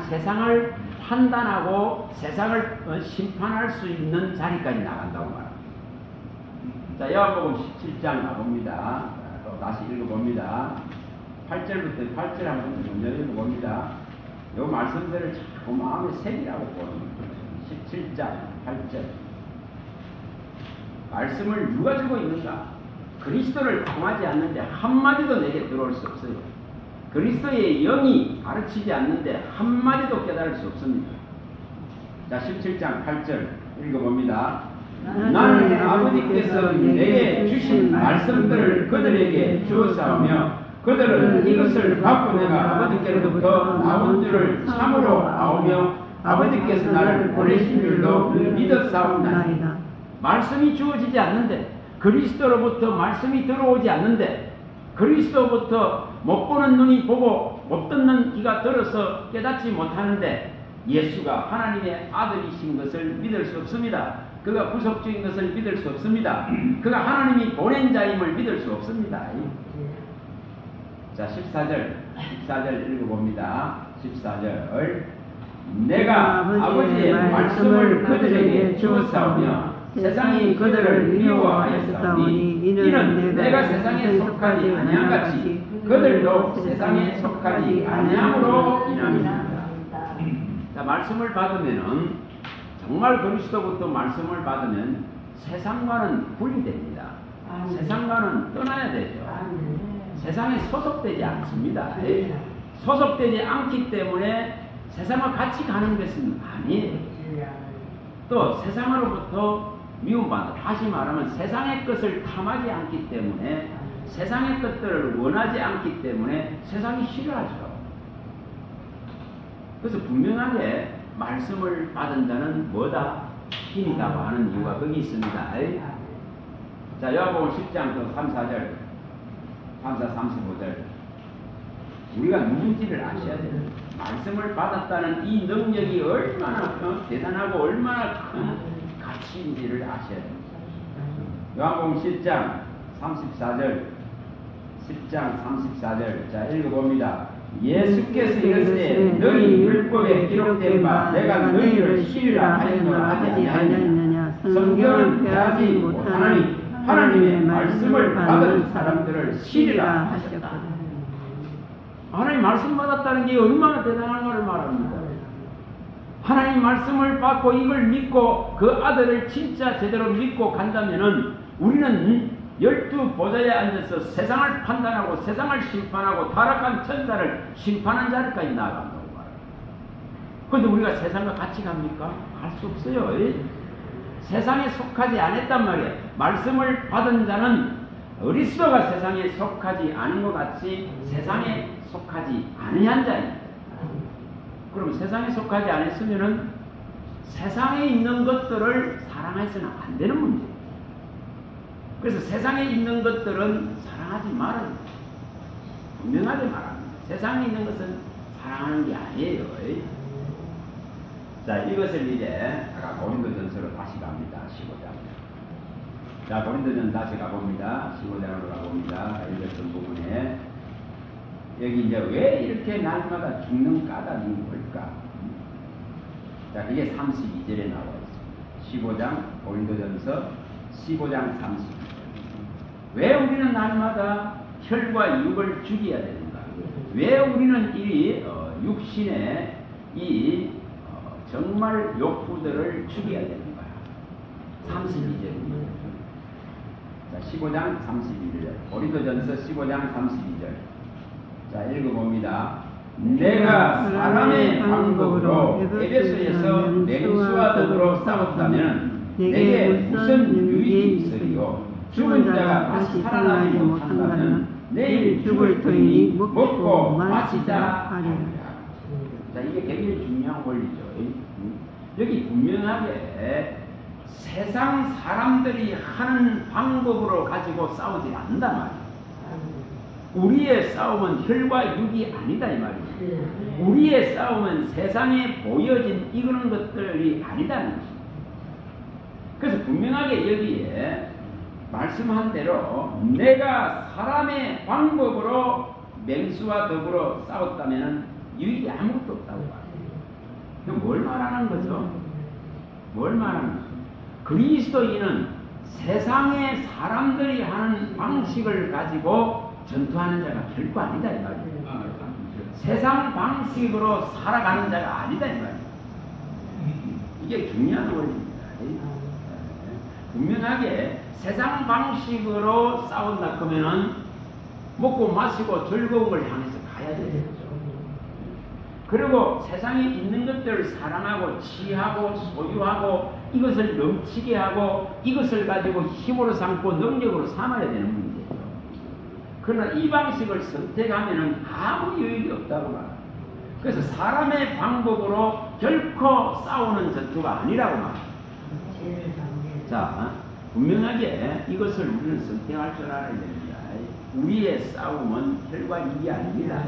세상을 판단하고 세상을 심판할 수 있는 자리까지 나간다고 말합니다. 자, 요한복음 17장 가봅니다. 또 다시 읽어봅니다. 8절부터 8절 한번 먼저 읽어봅니다. 요 말씀들을 자꾸 마음에 새기라고 보는 거예요. 17장 8절. 말씀을 누가 주고 있는가? 그리스도를 통하지 않는데 한마디도 내게 들어올 수 없어요. 그리스도의 영이 가르치지 않는데 한마디도 깨달을 수 없습니다. 자, 17장 8절 읽어봅니다. 나는 아버지께서 내게 주신 말씀들을 그들에게 주었사오며 그들은 이것을 받고 내가 아버지께로부터 나온 줄을 참으로 아오며 아버지께서 나를 보내신 줄도 믿었사옵나이다. 말씀이 주어지지 않는데, 그리스도로부터 말씀이 들어오지 않는데, 그리스도부터 못 보는 눈이 보고 못 듣는 귀가 들어서 깨닫지 못하는데 예수가 하나님의 아들이신 것을 믿을 수 없습니다. 그가 구속주인 것을 믿을 수 없습니다. 그가 하나님이 보낸 자임을 믿을 수 없습니다. 자, 14절 읽어봅니다. 14절. 내가 아버지의 말씀을 그들에게 주었사오며 세상이 그들을 미워하였사오니 이는 내가 세상에 속하지 아니함같이 그들도 세상에 속하지 아니함으로 인함이다. 자, 말씀을 받으면은 정말 그리스도부터 말씀을 받으면 세상과는 분리됩니다. 세상과는 떠나야 되죠. 세상에 소속되지 않습니다. 소속되지 않기 때문에 세상과 같이 가는 것은 아니에요. 또 세상으로부터 미움받는, 다시 말하면 세상의 것을 탐하지 않기 때문에, 세상의 것들을 원하지 않기 때문에 세상이 싫어하죠. 그래서 분명하게 말씀을 받은 자는 뭐다? 힘이다고 하는 이유가 거기 있습니다. 자, 요한복음 10장 또 3, 4절, 3, 4, 35절. 우리가 누군지를 아셔야 돼요. 말씀을 받았다는 이 능력이 얼마나 대단하고 얼마나 큰 가치인지를 아셔야 됩니다. 요한복음 10장 34절, 10장 34절. 자, 읽어봅니다. 예수께서 이르시되 너희 율법에 기록된 바 내가 너희를 시리라 하였노라 하지 아니하느냐. 성경은 패하지 못하나니 하나님의 말씀을 받은 사람들을 시리라 하셨다. 하나님 말씀 받았다는 게 얼마나 대단한 것을 말합니다. 하나님 말씀을 받고 이걸 믿고 그 아들을 진짜 제대로 믿고 간다면은 우리는 12보좌에 앉아서 세상을 판단하고 세상을 심판하고 타락한 천사를 심판한 자리까지 나아간다고 말합니다. 그런데 우리가 세상과 같이 갑니까? 갈 수 없어요. 세상에 속하지 않았단 말이에요. 말씀을 받은 자는 그리스도가 세상에 속하지 않은 것 같이 세상에 속하지 아니한 자입니다. 그럼 세상에 속하지 않았으면은 세상에 있는 것들을 사랑해서는 안 되는 문제예요. 그래서 세상에 있는 것들은 사랑하지 말아요. 분명하게 말합니다. 세상에 있는 것은 사랑하는 게 아니에요. 자, 이것을 이제 아까 고린도전서로 다시 갑니다. 15장. 자, 고린도전 다시 가봅니다. 15장으로 가봅니다. 읽었던 부분에 여기 이제 왜 이렇게 날마다 죽는 까닭이 뭘까? 자, 그게 32절에 나와 있습니다. 15장 고린도전서 15장 32절. 왜 우리는 날마다 혈과 육을 죽여야 되는가? 왜 우리는 이 육신의 이 정말 욕구들을 죽여야 되는가? 32절입니다. 자, 15장 32절. 고린도전서 15장 32절. 자, 읽어봅니다. 내가 사람의 방법으로 에베소에서 맹수와 덕으로 싸웠다면 내게 무슨 유익이 있으리요? 죽은 자가 다시 살아나지 못한다면 내일 죽을 터이니 먹고 마시자 하리라. 자, 이게 굉장히 중요한 원리죠. 여기 분명하게 세상 사람들이 하는 방법으로 가지고 싸우지 않는단 말이에요. 우리의 싸움은 혈과 육이 아니다 이 말이에요. 우리의 싸움은 세상에 보여진 이런 것들이 아니다는 것입니다. 그래서 분명하게 여기에 말씀한 대로 내가 사람의 방법으로 맹수와 덕으로 싸웠다면 유익이 아무것도 없다고 말해요. 그럼 뭘 말하는 거죠? 뭘 말하는 거죠? 그리스도인은 세상의 사람들이 하는 방식을 가지고 전투하는 자가 결코 아니다 이 말이에요. 세상 방식으로 살아가는 자가 아니다 이 말이에요. 이게 중요한 원리입니다. 분명하게 세상 방식으로 싸운다 그러면은 먹고 마시고 즐거운 걸 향해서 가야 되겠죠. 그리고 세상에 있는 것들을 사랑하고 취하고 소유하고 이것을 넘치게 하고 이것을 가지고 힘으로 삼고 능력으로 삼아야 되는 문제죠. 그러나 이 방식을 선택하면은 아무 유익이 없다고 말합니다. 그래서 사람의 방법으로 결코 싸우는 전투가 아니라고 말합니다. 자, 분명하게 이것을 우리는 선택할 줄 알아야 됩니다. 우리의 싸움은 혈과 육이 아닙니다.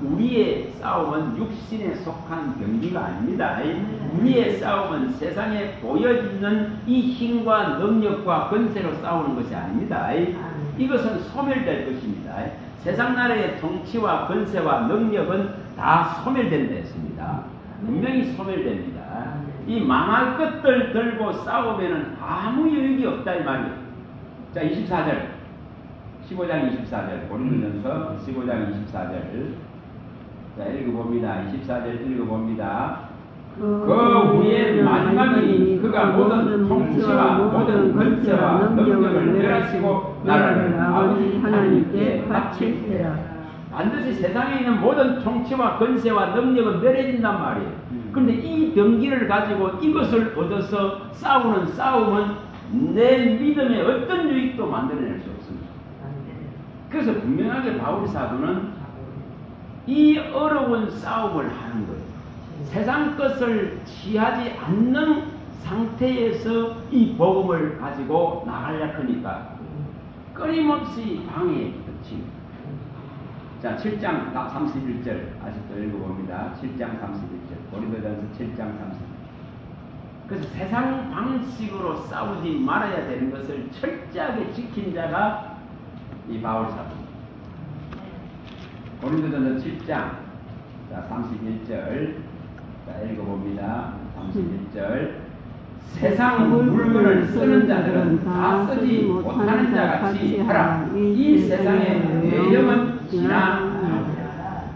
우리의 싸움은 육신에 속한 병기가 아닙니다. 우리의 싸움은 세상에 보여지는 이 힘과 능력과 권세로 싸우는 것이 아닙니다. 이것은 소멸될 것입니다. 세상 나라의 통치와 권세와 능력은 다 소멸된다 했습니다. 분명히 소멸됩니다. 이 망할 것들 들고 싸우면 아무 유익이 없다 이 말이에요. 자, 24절 15장 24절 고린도전서 15장 24절 자, 읽어봅니다. 24절 읽어봅니다. 그 후에 마지막이니 그가 모든 통치와 모든 권세와 능력을 멸하시고 나라를 아버지 하나님께 바칠지라. 반드시 세상에 있는 모든 통치와 권세와 능력은 멸해진단 말이에요. 그런데 이 병기를 가지고 이것을 얻어서 싸우는 싸움은 내 믿음에 어떤 유익도 만들어낼 수 없습니다. 그래서 분명하게 바울 사도는 이 어려운 싸움을 하는 거예요. 세상 것을 취하지 않는 상태에서 이 복음을 가지고 나가려 하니까 끊임없이 방해에 부딪힙니다. 자, 7장 31절 아직도 읽어봅니다. 7장 31절 고린도전서 7장 31절. 그래서 세상 방식으로 싸우지 말아야 되는 것을 철저하게 지킨 자가 이 바울 사도입니다. 고린도전서 7장 자 31절 자 읽어봅니다. 31절 세상 물건을 쓰는 자들은 다 쓰지 못하는 자 같이 하라. 이 세상의 외형은 지나가리라.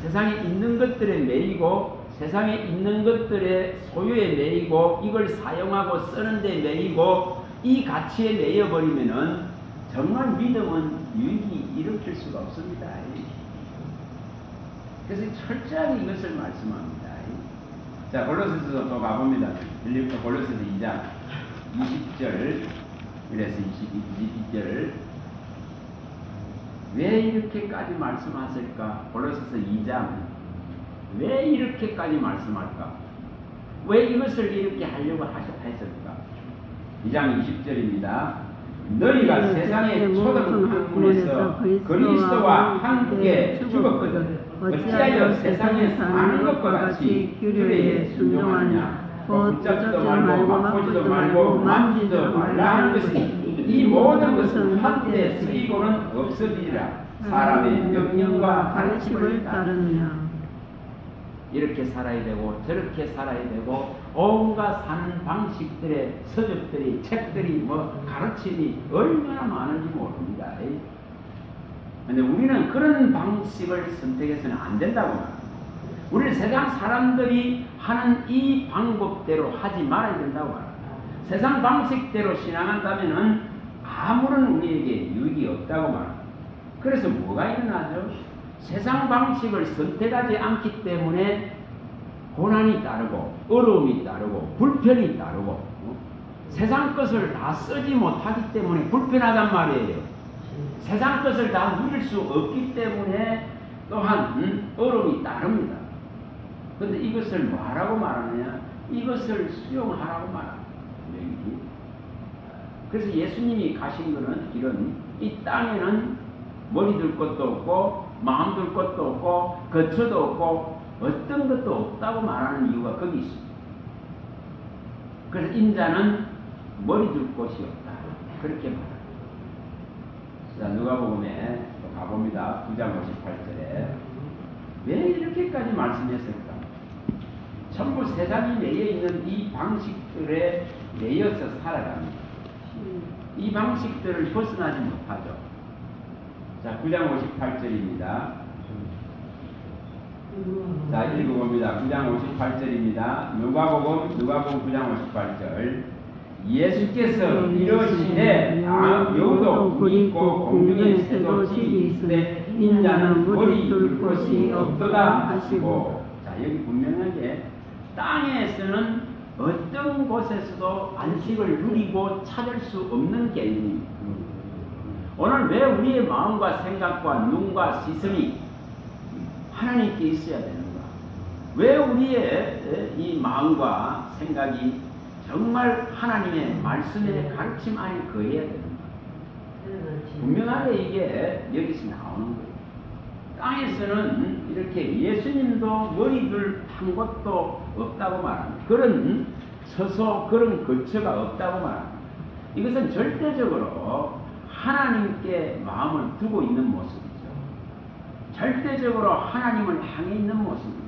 세상에 있는 것들에 매이고 세상에 있는 것들의 소유에 매이고 이걸 사용하고 쓰는데 매이고 이 가치에 매여버리면은 정말 믿음은 유익이 일으킬 수가 없습니다. 그래서 철저하게 이것을 말씀합니다. 자, 골로새서 또 가봅니다. 골로새서 2장 20절 그래서 22절 왜 이렇게까지 말씀하실까? 골로새서 2장 왜 이렇게까지 말씀할까? 왜 이것을 이렇게 하려고 했을까? 2장 20절입니다. 너희가 세상의 초등 학문에서 그리스도와 함께 죽었거든 어찌하여 세상에 사는 것과 같이 규례에 순종하냐? 붙잡지도 말고 맛보지도 말고 만지도 말라 하는 것이니 이 모든 것은 한때 쓰이고는 없어지리라. 사람의 명령과 가르침을 따르느냐? 이렇게 살아야 되고 저렇게 살아야 되고 온갖 사는 방식들의 서적들이 책들이 뭐 가르침이 얼마나 많은지 모릅니다. 근데 우리는 그런 방식을 선택해서는 안 된다고 말합니다. 우리는 세상 사람들이 하는 이 방법대로 하지 말아야 된다고 말합니다. 세상 방식대로 신앙한다면은 아무런 우리에게 유익이 없다고 말합니다. 그래서 뭐가 일어나죠? 세상 방식을 선택하지 않기 때문에 고난이 따르고 어려움이 따르고 불편이 따르고 세상 것을 다 쓰지 못하기 때문에 불편하단 말이에요. 세상 것을 다 누릴 수 없기 때문에 또한 어려움이 따릅니다. 그런데 이것을 뭐라고 말하느냐? 이것을 수용하라고 말합니다. 그래서 예수님이 가신 것은 길은 이 땅에는 머리 들 것도 없고 마음 들 것도 없고 거처도 없고 어떤 것도 없다고 말하는 이유가 거기 있습니다. 그래서 인자는 머리 들 곳이 없다. 그렇게 말합니다. 자, 누가복음에 또 가봅니다. 9장 58절에 왜 이렇게까지 말씀했을까? 전부 세상이 매여 있는 이 방식들에 매여서 살아갑니다. 이 방식들을 벗어나지 못하죠. 자, 9장 58절입니다. 자, 읽어봅니다. 9장 58절입니다. 누가복음 9장 58절. 예수께서 이러시되 여우도 굴 있고 공중에 새도 집이 있으되 인자는 머리 둘 곳이 없도다 하시고. 자, 여기 분명하게 땅에서는 어떤 곳에서도 안식을 누리고 찾을 수 없는 개념입니다. 오늘 왜 우리의 마음과 생각과 눈과 시선이 하나님께 있어야 되는가? 왜 우리의 이 마음과 생각이 정말 하나님의 말씀의 가르침 안에 거해야 되는가? 분명하게 이게 여기서 나오는 거예요. 땅에서는 이렇게 예수님도 머리둘 한 곳도 없다고 말합니다. 그런 처소, 그런 거처가 없다고 말합니다. 이것은 절대적으로 하나님께 마음을 두고 있는 모습이죠. 절대적으로 하나님을 향해 있는 모습입니다.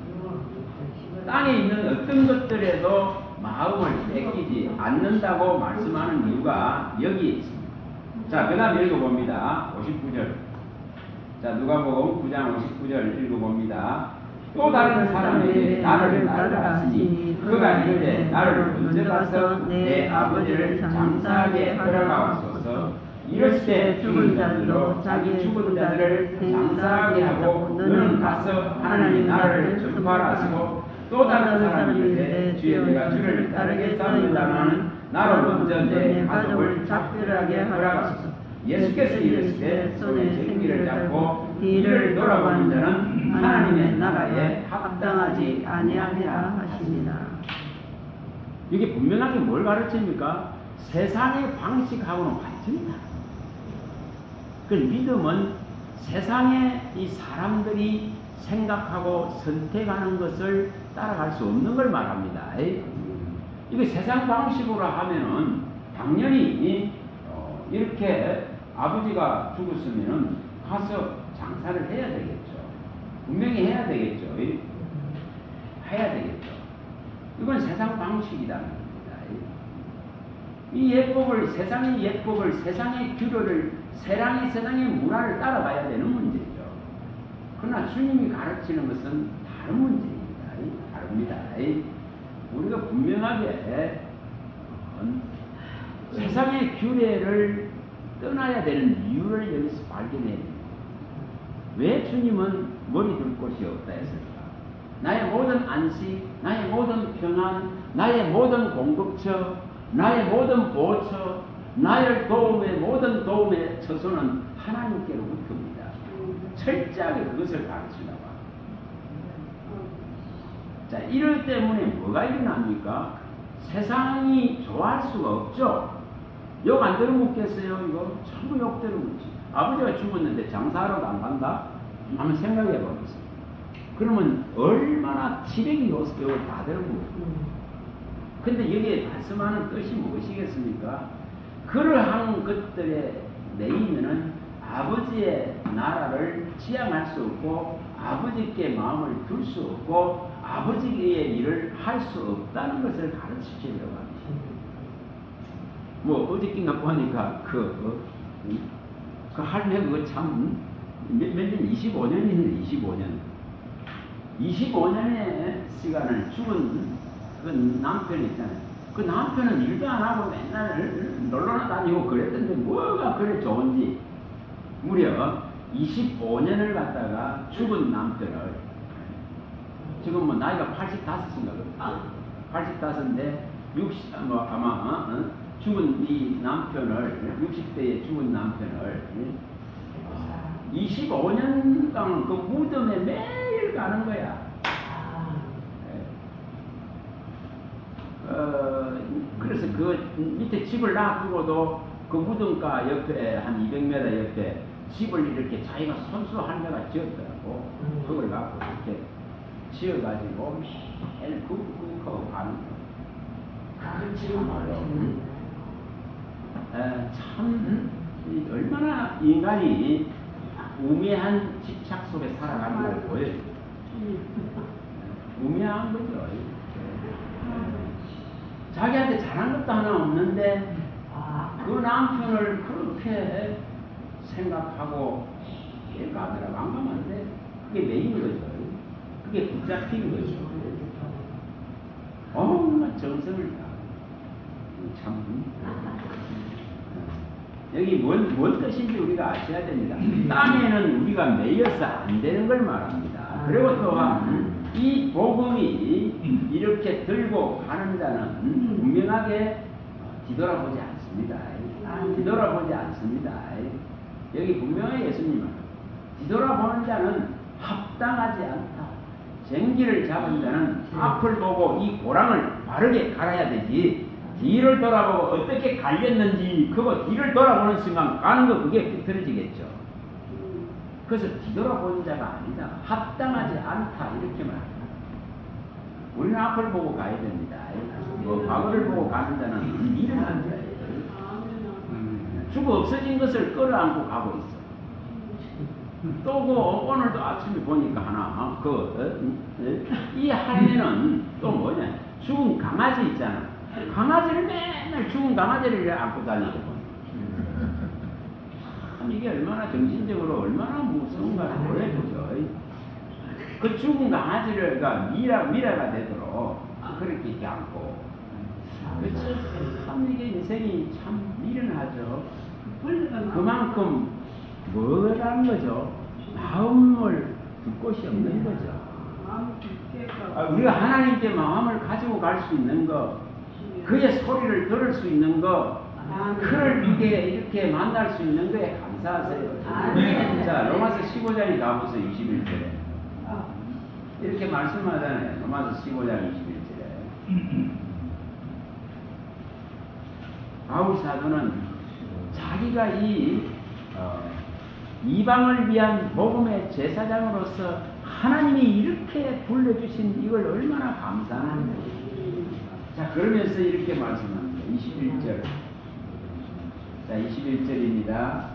땅에 있는 어떤 것들에도 마음을 뺏기지 않는다고 말씀하는 이유가 여기에 있습니다. 자, 그 다음 읽어봅니다. 59절. 자, 누가복음 9장 59절 읽어봅니다. 또 다른 사람에게 나를 따르라 하시니 그가 이르되 나를 먼저 가서 내 아버지를 장사하게 허락하옵소서. 이르시되 죽은 자들로 자기 죽은 자들을 장사하게 하고 너는 가서 하나님의 나라를 전파하라 하시고, 또 다른 사람이 이르되 주여 내가 주를 따르겠사옵니다마는 나로 먼저 내 가족을 작별하게 허락하소서. 예수께서 이르시되 손에 생기를 잡고 뒤를 돌아보는 자는 하나님의 나라에 합당하지 아니하리라 하시니라. 이게 분명하게 뭘 가르칩니까? 세상의 방식하고는 완전히 다릅니다. 그 믿음은 세상의 이 사람들이 생각하고 선택하는 것을 따라갈 수 없는 걸 말합니다. 이거 세상 방식으로 하면은 당연히 이렇게 아버지가 죽었으면은 가서 장사를 해야 되겠죠. 분명히 해야 되겠죠. 해야 되겠죠. 이건 세상 방식이라는 겁니다. 이 예법을, 세상의 예법을, 세상의 규례를, 세상의 문화를 따라가야 되는 문제죠. 그러나 주님이 가르치는 것은 다른 문제입니다. 다릅니다. 우리가 분명하게 세상의 규례를 떠나야 되는 이유를 여기서 발견해야 됩니다. 왜 주님은 머리 둘 곳이 없다 했을까? 나의 모든 안식, 나의 모든 평안, 나의 모든 공급처, 나의 모든 보처, 나의 도움의 모든 도움의 처소는 하나님께로부터입니다. 철저하게 그것을 가르치려고 합니다. 자, 이럴 때문에 뭐가 일어납니까? 세상이 좋아할 수가 없죠. 욕 안 들어먹겠어요? 이거 전부 욕 들어먹지. 아버지가 죽었는데 장사하러도 안 간다? 한번 생각해 보겠습니다. 그러면 얼마나 치백이 욕을 다 들어먹어요. 근데 여기에 말씀하는 뜻이 무엇이겠습니까? 그러한 것들에 내이면은 아버지의 나라를 지향할 수 없고 아버지께 마음을 둘 수 없고 아버지의 일을 할 수 없다는 것을 가르치려고 합니다. 뭐 어저께인가 보니까 그 할매 그거 참 몇 년, 25년이네. 25년의 시간을 죽은 그 남편이 있잖아요. 그 남편은 일도 안 하고 맨날 놀러나 다니고 그랬던데 뭐가 그래 좋은지 무려 25년을 갖다가 죽은 남편을 지금 뭐 나이가 85인가 85인데 60 아마 죽은 이 남편을 60대에 죽은 남편을 25년간 그 무덤에 매일 가는 거야. 그래서 그 밑에 집을 놔두고도 그 무덤가 옆에 한 200m 옆에 집을 이렇게 자기가 손수 할매가 지었더라고. 그걸 갖고 이렇게 지어가지고 매일 쿡쿡하고 가는 거야. 그렇지만요. 참 얼마나 인간이 우매한 집착 속에 살아가는 걸 보여요. 우매한 거죠. 자기한테 잘한 것도 하나 없는데 그 남편을 그렇게 생각하고 얘가 아들아 왕감한데 그게 매인 거죠. 그게 붙잡힌 거죠. 정말 정성을 다. 참. 여기 뭔 뜻인지 우리가 아셔야 됩니다. 땅에는 우리가 매여서 안 되는 걸 말합니다. 그리고 또한 이 복음이 이렇게 들고 가는 자는 분명하게 뒤돌아보지 않습니다. 뒤돌아보지 않습니다. 여기 분명히 예수님은 뒤돌아보는 자는 합당하지 않다. 쟁기를 잡은 자는 앞을 보고 이 고랑을 바르게 갈아야 되지. 뒤를 돌아보고 어떻게 갈렸는지 그거 뒤를 돌아보는 순간 가는 거 그게 비틀어지겠죠. 그래서 뒤돌아보는 자가 아니다. 합당하지 않다. 이렇게 말합니다. 우리는 앞을 보고 가야 됩니다. 과거를 보고 가는 자는 미련한 자예요. 죽어 없어진 것을 끌어안고 가고 있어. 또 오늘도 아침에 보니까 하나 이 할매는 또 뭐냐 죽은 강아지 있잖아. 강아지를 맨날 죽은 강아지를 안고 다니고 참 이게 얼마나 정신적으로 얼마나 무서운가 모르겠죠. 그 죽은 강아지를 미라가 되도록 그렇게 이렇게 안고 참 이게 인생이 참 미련하죠. 그만큼 뭐라는 거죠? 마음을 둘 곳이 없는 거죠. 우리가 하나님께 마음을 가지고 갈 수 있는 거, 그의 소리를 들을 수 있는 거, 그를 이렇게 만날 수 있는 거에 감사하세요. 자, 로마서 15장에 가보세요. 21절에 이렇게 말씀하잖아요. 로마서 15장 21절에 바울 사도는 자기가 이방을 위한 복음의 제사장으로서 하나님이 이렇게 불러주신 이걸 얼마나 감사하는지. 자, 그러면서 이렇게 말씀합니다. 21절. 자, 21절입니다.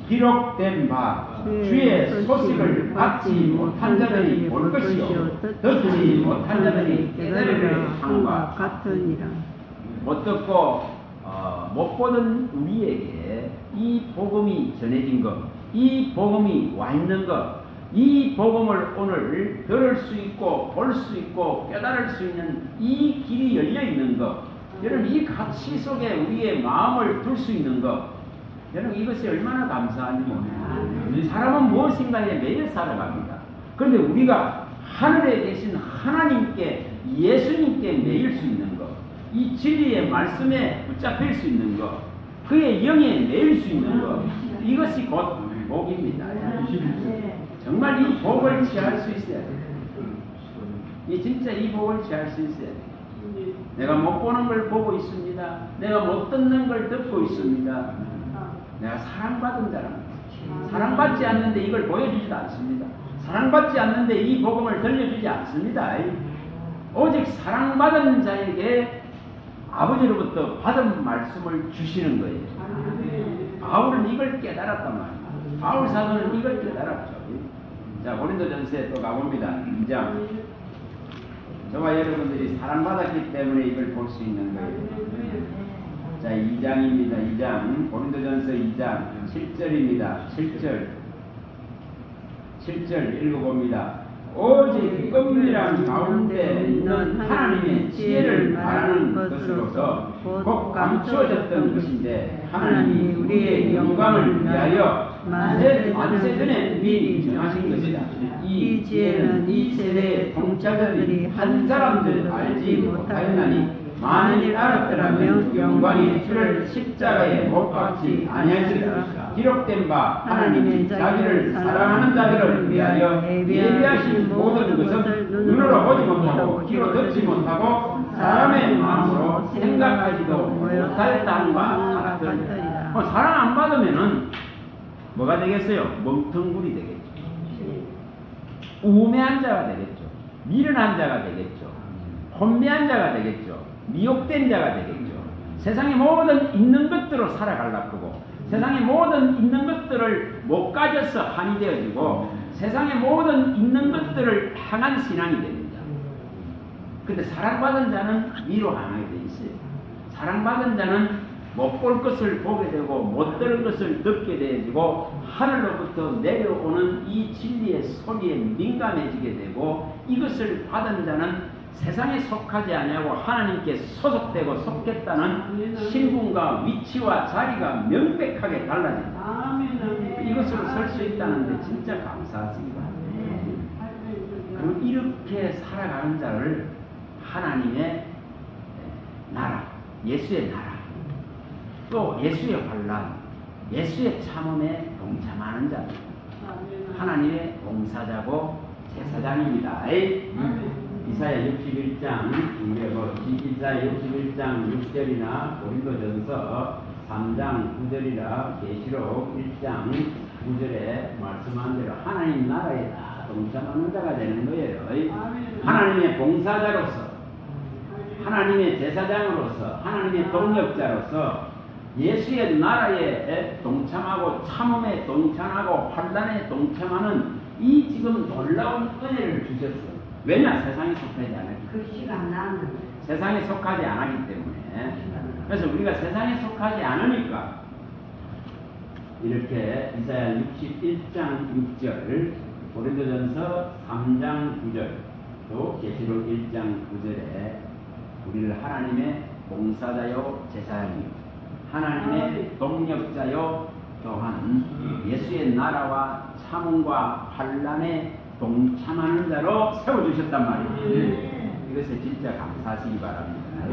기록된 바 주의 소식을 받지 못한 자들이 볼 것이요 듣지 못한 자들이 깨달으려 함과
같으니라.
못 듣고 못 보던 우리에게 이 복음이 전해진 것, 이 복음이 와 있는 것, 이 복음을 오늘 들을 수 있고 볼 수 있고 깨달을 수 있는 이 길이 열려 있는 것, 여러분 이 가치 속에 우리의 마음을 둘 수 있는 것, 여러분 이것이 얼마나 감사한지 모릅니다. 사람은 무엇인가에 매여 살아갑니다. 그런데 우리가 하늘에 계신 하나님께, 예수님께 매일 수 있는 것, 이 진리의 말씀에 붙잡힐 수 있는 것, 그의 영에 매일 수 있는 것, 이것이 곧 복입니다. 정말 이 복을 취할 수 있어야 돼요. 진짜 이 복을 취할 수 있어야 돼요. 내가 못 보는 걸 보고 있습니다. 내가 못 듣는 걸 듣고 있습니다. 내가 사랑받은 자랍니다. 사랑받지 않는데 이걸 보여주지도 않습니다. 사랑받지 않는데 이 복음을 들려주지 않습니다. 오직 사랑받은 자에게 아버지로부터 받은 말씀을 주시는 거예요. 바울은 이걸 깨달았단 말이에요. 바울 사도는 이걸 깨달았죠. 자, 고린도전서에 또 가봅니다. 2장. 저와 여러분들이 사랑받았기 때문에 이걸 볼 수 있는 거예요. 자, 2장입니다. 2장. 고린도전서 2장 7절입니다. 7절 읽어봅니다. 오직 은밀한 가운데 있는 하나님의 지혜를 말하는 것으로서 곧 감추어졌던 것인데 하나님이 우리의 영광을 위하여 만세전에 미리 정하신 것이다. 이 지혜는 이 세대의 통치자들이 한 사람도 알지 못하였나니 만일 알았더라면 영광의 주를 십자가에 못 박지 아니하였으리라. 기록된 바 하나님이 자기를 사랑하는 자들을 위하여 예비하신 모든 것은 눈으로 보지 못하고 귀로 듣지 못하고 사람의 마음으로 생각하지도 못하였다는과 같으리라. 사랑 안 받으면은 뭐가 되겠어요? 멍텅구리 되겠죠. 우매한 자가 되겠죠. 미련한 자가 되겠죠. 혼미한 자가 되겠죠. 미혹된 자가 되겠죠. 세상의 모든 있는 것들로 살아가려고 하고 세상의 모든 있는 것들을 못 가져서 한이 되어지고 세상의 모든 있는 것들을 향한 신앙이 됩니다. 근데 사랑받은 자는 위로 안 하게 돼 있어요. 사랑받은 자는 못 볼 것을 보게 되고 못 들을 것을 듣게 되고 하늘로부터 내려오는 이 진리의 소리에 민감해지게 되고 이것을 받은 자는 세상에 속하지 아니하고 하나님께 소속되고 속했다는 신분과 위치와 자리가 명백하게 달라진다. 이것으로 설 수 있다는데 진짜 감사하십니다. 그리고 이렇게 살아가는 자를 하나님의 나라, 예수의 나라, 또 예수의 환난, 예수의 참음에 동참하는 자, 하나님의 봉사자고 제사장입니다. 이사야 61장, 이사야 61장 6절이나 고린도전서 3장 9절이라 계시록 1장 9절에 말씀한 대로 하나님 나라에 다 동참하는 자가 되는 거예요. 하나님의 봉사자로서, 하나님의 제사장으로서, 하나님의 동력자로서 예수의 나라에 동참하고 참음에 동참하고 환난에 동참하는 이 지금 놀라운 은혜를 주셨어요. 왜냐? 세상에 속하지 않아요.
그 시간 나는
세상에 속하지 않았기 때문에. 그래서 우리가 세상에 속하지 않으니까 이렇게 이사야 61장 6절, 고린도전서 3장 9절, 또 계시록 1장 9절에 우리를 하나님의 봉사자요 제사장이요 하나님의 동력자요 또한 예수의 나라와 참음과 환난에 동참하는 자로 세워주셨단 말이에요. 이것에 진짜 감사하시기 바랍니다.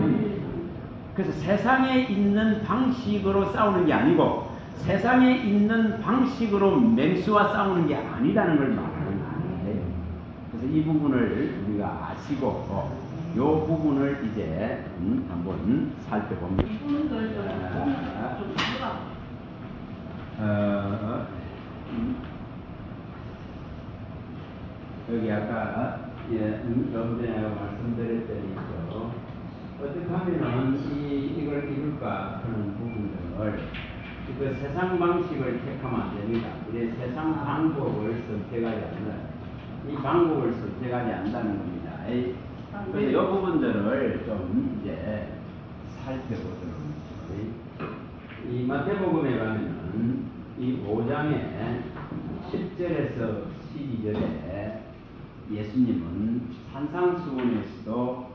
그래서 세상에 있는 방식으로 싸우는 게 아니고 세상에 있는 방식으로 맹수와 싸우는 게 아니라는 걸 말하는 거예요. 그래서 이 부분을 우리가 아시고 이 부분을 이제 한번 살펴봅니다. 여기 아까 좀 전에 말씀드렸더니 어떻게 하면은 이걸 이룰까 하는 부분을 그 세상 방식을 택하면 안 됩니다. 우리 세상 방법을 선택하지 않는 이 방법을 선택하지 않는다는 겁니다. 그래서 이 부분들을 좀 이제 살펴보도록 하겠습니다. 이 마태복음에 가면은 이 5장에 10절에서 12절에 예수님은 산상수훈에서도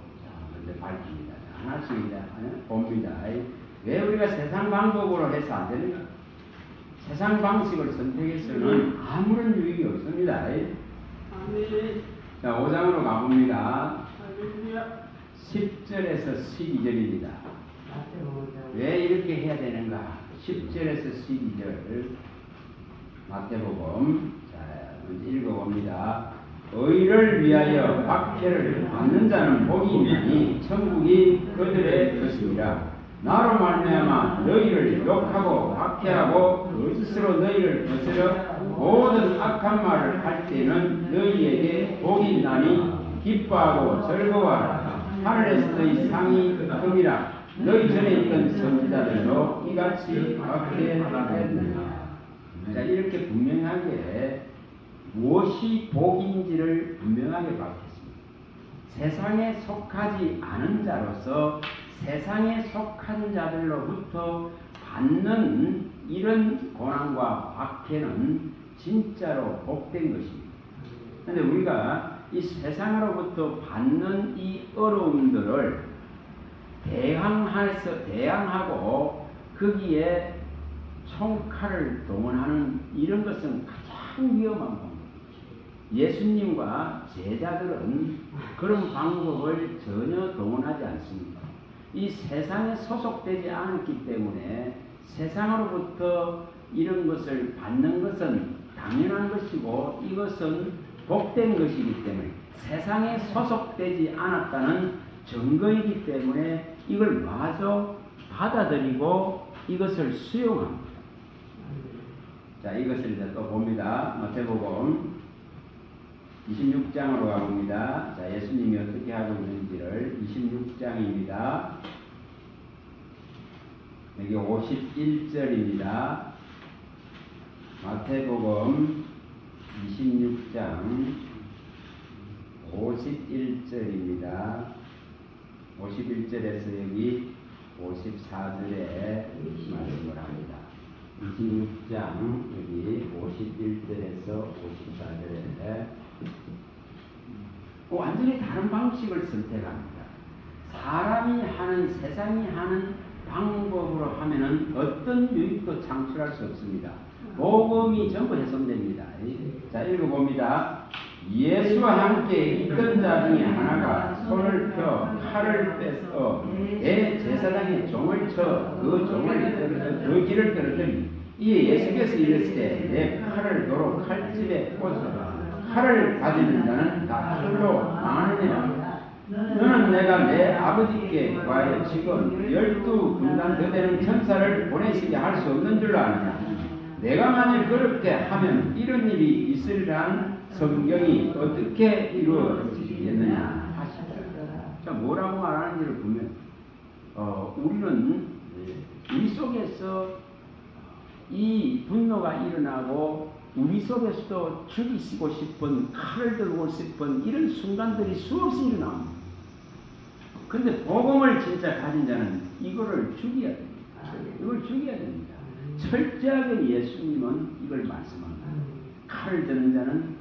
먼저 밝힙니다. 하나씩 봅니다. 왜 우리가 세상 방법으로 해서 안 됩니까? 세상 방식을 선택해서는 아무런 유익이 없습니다. 자, 5장으로 가봅니다. 10절에서 12절입니다. 왜 이렇게 해야 되는가? 10절에서 12절 마태복음 먼저 읽어봅니다. 의를 위하여 박해를 받는 자는 복이 있나니 천국이 그들의 것이니라. 나로 말미암아 너희를 욕하고 박해하고 거짓으로 너희를 거스려 모든 악한 말을 할 때는 너희에게 복이 있나니 기뻐하고 즐거워하라. 하늘에서 너희 상이 크니라. 너희 전에 있던 선지자들도 이같이 박해하라 했느니라. 자, 이렇게 분명하게 무엇이 복인지를 분명하게 밝혔습니다. 세상에 속하지 않은 자로서 세상에 속한 자들로부터 받는 이런 고난과 박해는 진짜로 복된 것입니다. 그런데 우리가 이 세상으로부터 받는 이 어려움들을 대항하고 거기에 총칼을 동원하는 이런 것은 가장 위험한 방법입니다. 예수님과 제자들은 그런 방법을 전혀 동원하지 않습니다. 이 세상에 소속되지 않았기 때문에 세상으로부터 이런 것을 받는 것은 당연한 것이고 이것은 복된 것이기 때문에 세상에 소속되지 않았다는 증거이기 때문에 이걸 마저 받아들이고 이것을 수용합니다. 자, 이것을 이제 또 봅니다. 마태복음 26장으로 가봅니다. 자, 예수님이 어떻게 하고 있는지를 26장입니다. 여기 51절입니다. 마태복음 26장 51절입니다. 51절에서 여기 54절에 말씀을 합니다. 26장 여기 51절에서 54절에 완전히 다른 방식을 선택합니다. 사람이 하는, 세상이 하는 방법으로 하면은 어떤 유익도 창출할 수 없습니다. 복음이 전부 해석됩니다. 자, 읽어봅니다. 예수와 함께 있던 자 중에 하나가 손을 펴 칼을 빼서 내 제사장의 종을 쳐 그 길을 떨어뜨리 이에 예수께서 이르시되 내 칼을 도로 칼집에 꽂아 칼을 가지는 자는 다 칼로 망하느니라. 너는 내가 내 아버지께 구하여 지금 12군단 더 되는 천사를 보내시게 할 수 없는 줄 아느냐. 내가 만일 그렇게 하면 이런 일이 있으리란 성경이 어떻게 이루어지겠느냐 하시더라. 자, 뭐라고 말하는지를 보면 우리는 우리 속에서 이 분노가 일어나고 우리 속에서도 죽이시고 싶은, 칼을 들고 싶은 이런 순간들이 수없이 일어납니다. 근데 복음을 진짜 가진 자는 이거를 죽여야 됩니다. 이걸 죽여야 됩니다. 철저하게 예수님은 이걸 말씀합니다. 칼을 드는 자는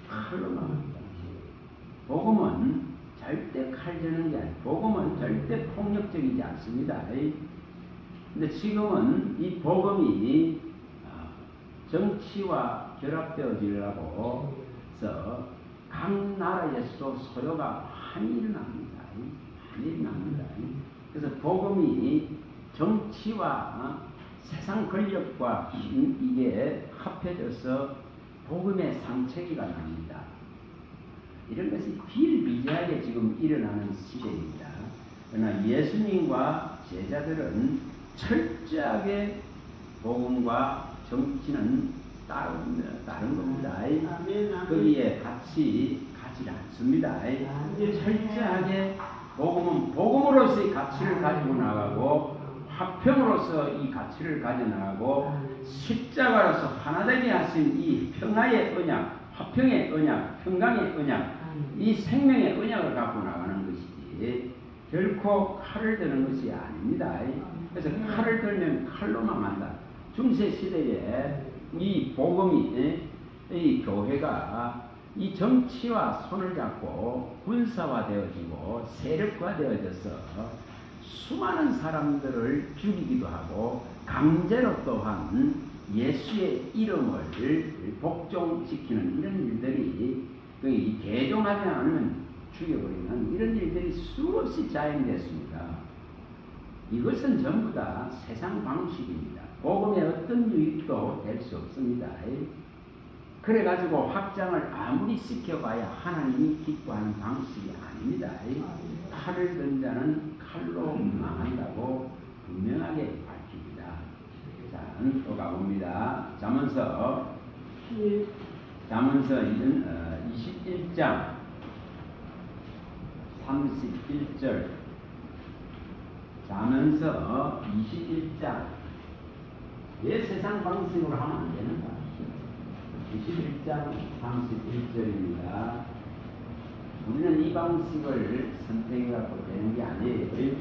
칼로 나옵니다. 복음은 절대 칼 드는 게 아니에요. 복음은 절대 폭력적이지 않습니다. 근데 지금은 이 복음이 정치와 결합되어지려고 해서 각 나라에서도 소요가 많이 일어납니다. 많이 일어납니다. 그래서 복음이 정치와 세상 권력과 이게 합해져서 복음의 상체기가 납니다. 이런 것이 비일비재하게 지금 일어나는 시대입니다. 그러나 예수님과 제자들은 철저하게 복음과 정치는 다른 겁니다. 거기에 같이 가지 않습니다. 철저하게 복음은 복음으로서의 가치를 가지고 나가고 화평으로서 이 가치를 가져나가고 십자가로서 하나되게 하신 이 평화의 언약, 화평의 언약, 평강의 언약, 이 생명의 언약을 갖고 나가는 것이지 결코 칼을 드는 것이 아닙니다. 그래서 칼을 들면 칼로만 만다. 중세시대에 이 복음이, 이 교회가 이 정치와 손을 잡고 군사화되어지고 세력화되어져서 수많은 사람들을 죽이기도 하고 강제로 또한 예수의 이름을 복종시키는 이런 일들이 개종하지 않으면 죽여버리는 이런 일들이 수없이 자행됐습니다. 이것은 전부 다 세상 방식입니다. 복음의 어떤 유익도 될 수 없습니다. 그래가지고 확장을 아무리 시켜봐야 하나님이 기뻐하는 방식이 아닙니다. 칼을 든 자는 칼로 망한다고 분명하게 밝힙니다. 자, 또 가봅니다. 잠언서 21장 31절. 잠언서 21장. 왜 세상 방식으로 하면 안 되는가? 21장 31절입니다. 우리는 이 방식을 선택해갖고 되는 게 아니에요.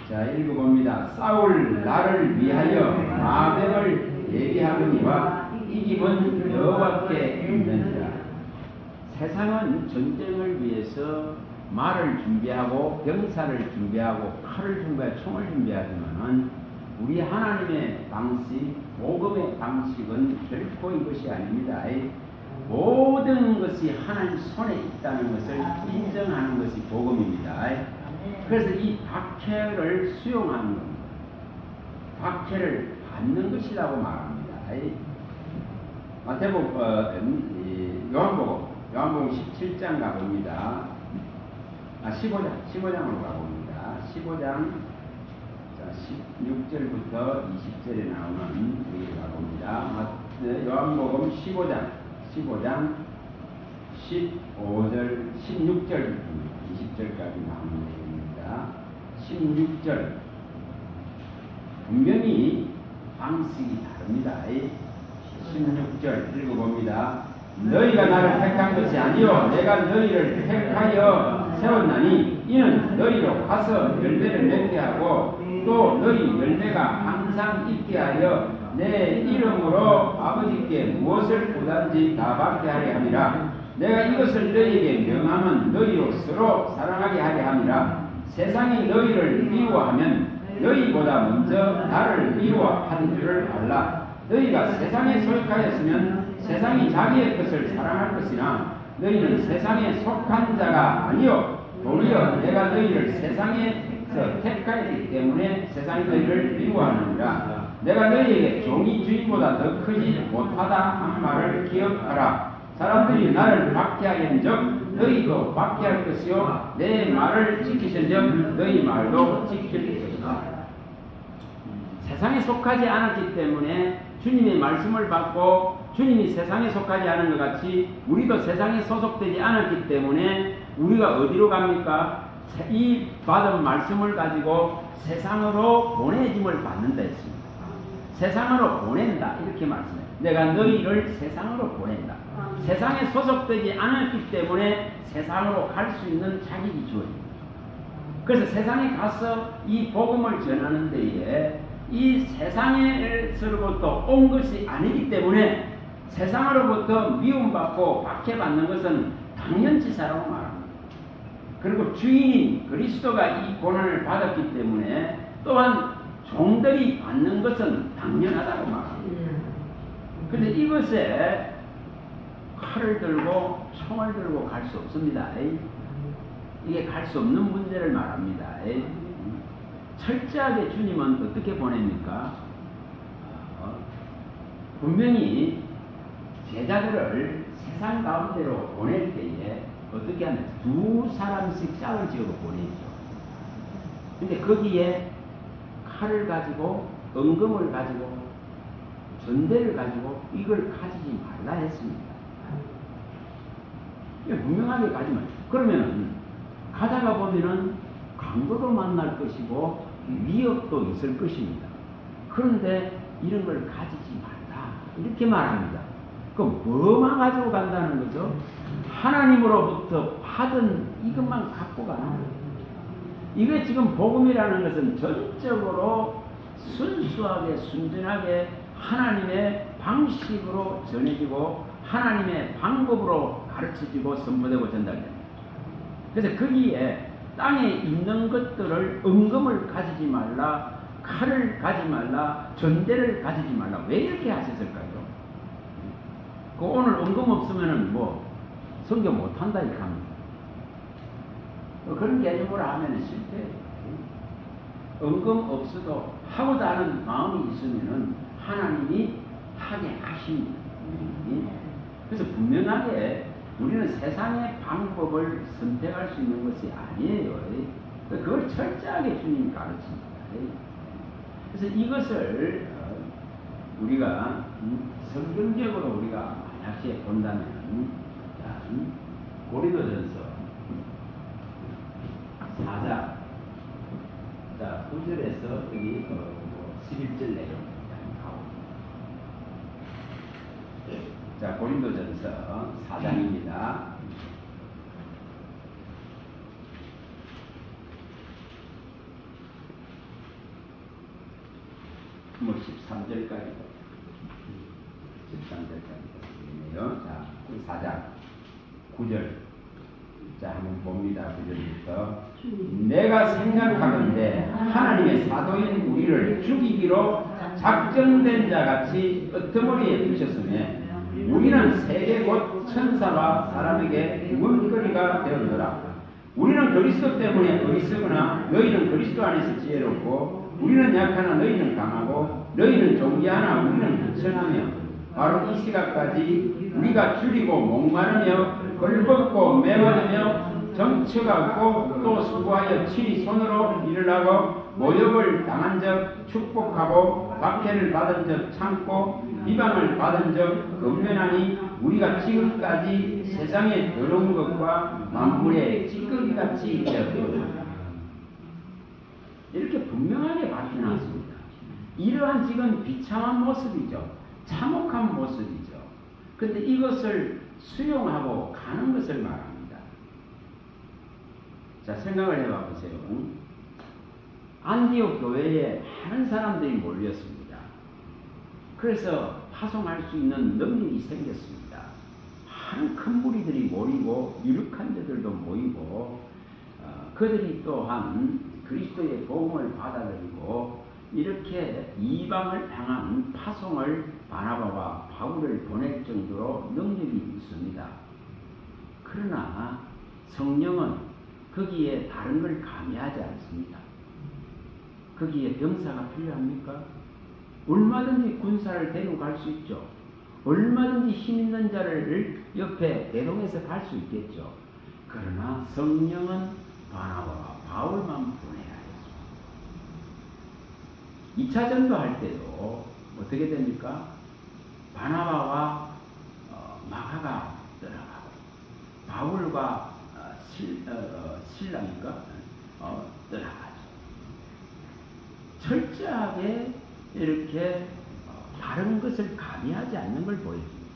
자, 읽어봅니다. 싸울 나를 위하여 마병을 예비하거니와 이김은 여호와께 있느니라. 세상은 전쟁을 위해서 말을 준비하고 병사를 준비하고 칼을 준비하고 총을 준비하지만은 우리 하나님의 방식, 복음의 방식은 결코 이것이 아닙니다. 모든 것이 하나님 손에 있다는 것을 인정하는 것이 복음입니다. 그래서 이 박해를 수용하는 겁니다. 박해를 받는 것이라고 말합니다. 요한복음 17장 가봅니다. 15장으로 가봅니다. 15장 16절부터 20절에 나오는 얘기를 가봅니다. 요한복음 15장 15절 16절부터 20절까지 나오는 얘기입니다. 16절 분명히 방식이 다릅니다. 16절 읽어봅니다. 너희가 나를 택한 것이 아니요 내가 너희를 택하여 세웠나니 이는 너희로 가서 열매를 맺게 하고 또 너희 열매가 항상 있게 하여 내 이름으로 아버지께 무엇을 구하든지 다 받게 하려 함이라. 내가 이것을 너희에게 명함은 너희로 서로 사랑하게 하려 함이라. 세상이 너희를 미워하면 너희보다 먼저 나를 미워하는 줄을 알라. 너희가 세상에 속하였으면 세상이 자기의 것을 사랑할 것이나 너희는 세상에 속한 자가 아니요 도리어 내가 너희를 세상에서 택하였기 때문에 세상이 너희를 미워하느니라. 내가 너희에게 종이 주인보다 더 크지 못하다 한 말을 기억하라. 사람들이 나를 박해하였은즉 너희도 박해할 것이요 내 말을 지키신즉 너희 말도 지킬 것이다. 세상에 속하지 않았기 때문에 주님의 말씀을 받고 주님이 세상에 속하지 않은 것 같이 우리도 세상에 소속되지 않았기 때문에 우리가 어디로 갑니까? 이 받은 말씀을 가지고 세상으로 보내짐을 받는다 했습니다. 세상으로 보낸다 이렇게 말씀해요. 내가 너희를 세상으로 보낸다. 세상에 소속되지 않았기 때문에 세상으로 갈 수 있는 자격이 주어집니다. 그래서 세상에 가서 이 복음을 전하는 데에 이 세상에서로부터 온 것이 아니기 때문에 세상으로부터 미움받고 박해받는 것은 당연치사라고 말합니다. 그리고 주인인 그리스도가 이 고난을 받았기 때문에 또한 종들이 받는 것은 당연하다고 말합니다. 그런데 이것에 칼을 들고 총을 들고 갈 수 없습니다. 이게 갈 수 없는 문제를 말합니다. 철저하게 주님은 어떻게 보냅니까? 분명히 제자들을 세상 가운데로 보낼 때에 어떻게 하면 2사람씩 짝을 지어서 보내죠. 근데 거기에 칼을 가지고 은금을 가지고 전대를 가지고 이걸 가지지 말라 했습니다. 분명하게 가지 말. 그러면은 가다가 보면은 강도도 만날 것이고 위협도 있을 것입니다. 그런데 이런 걸 가지지 말라 이렇게 말합니다. 그럼 뭐만 가지고 간다는 거죠? 하나님으로부터 받은 이것만 갖고 가는 거예요. 이게 지금 복음이라는 것은 전적으로 순수하게 순전하게 하나님의 방식으로 전해지고 하나님의 방법으로 가르쳐지고 선포되고 전달됩니다. 그래서 거기에 땅에 있는 것들을 은금을 가지지 말라, 칼을 가지지 말라, 전대를 가지지 말라. 왜 이렇게 하셨을까요? 오늘 은금 없으면은 성경 못한다 이렇게 합니다. 그런 개념으로 하면 실패해요. 은금 없어도 하고자 하는 마음이 있으면은 하나님이 하게 하십니다. 그래서 분명하게 우리는 세상의 방법을 선택할 수 있는 것이 아니에요. 그걸 철저하게 주님이 가르칩니다. 그래서 이것을 우리가 성경적으로 우리가 만약에 본다면 고린도전서 4장 9절에서 여기 11절 내용 자, 고린도전서 4장입니다. 13절까지 13절까지네요. 자, 4장 9절. 자, 한번 봅니다. 9절부터. 내가 생각하건대 하나님의 사도인 우리를 죽이기로 작정된 자같이 끄트머리에 두셨으며 우리는 세계 곧 천사와 사람에게 문거리가 되었노라. 우리는 그리스도 때문에 어리석으나 너희는 그리스도 안에서 지혜롭고 우리는 약하나 너희는 강하고 너희는 존귀하나 우리는 비천하며 바로 이 시각까지 우리가 줄이고 목마르며 걸벗고 메마르며 정처가 없고 또 수고하여 친히 손으로 일을 하고 모욕을 당한 적 축복하고 박해를 받은 적 참고 비방을 받은 적 건면하니 우리가 지금까지 세상에 더러운 것과 만물에 찌꺼기같이 되었다. 이렇게 분명하게 밝혀놨습니다. 이러한 지금 비참한 모습이죠. 참혹한 모습이죠. 그런데 이것을 수용하고 가는 것을 말합니다. 자, 생각을 해봐 보세요. 안디옥 교회에 많은 사람들이 몰렸습니다. 그래서 파송할 수 있는 능력이 생겼습니다. 많은 큰 무리들이 모이고 유력한 자들도 모이고 그들이 또한 그리스도의 복음을 받아들이고 이렇게 이방을 향한 파송을 바나바와 바울을 보낼 정도로 능력이 있습니다. 그러나 성령은 거기에 다른 걸 가미하지 않습니다. 거기에 병사가 필요합니까? 얼마든지 군사를 데리고 갈 수 있죠. 얼마든지 힘 있는 자를 옆에 대동해서 갈 수 있겠죠. 그러나 성령은 바나바와 바울만 보내야 했습니다. 2차 전도할 때도 어떻게 됩니까? 바나바와 마가가 떠나가고 바울과 신라니까 떠나가죠. 철저하게 이렇게 다른 것을 가미하지 않는 걸 보여줍니다.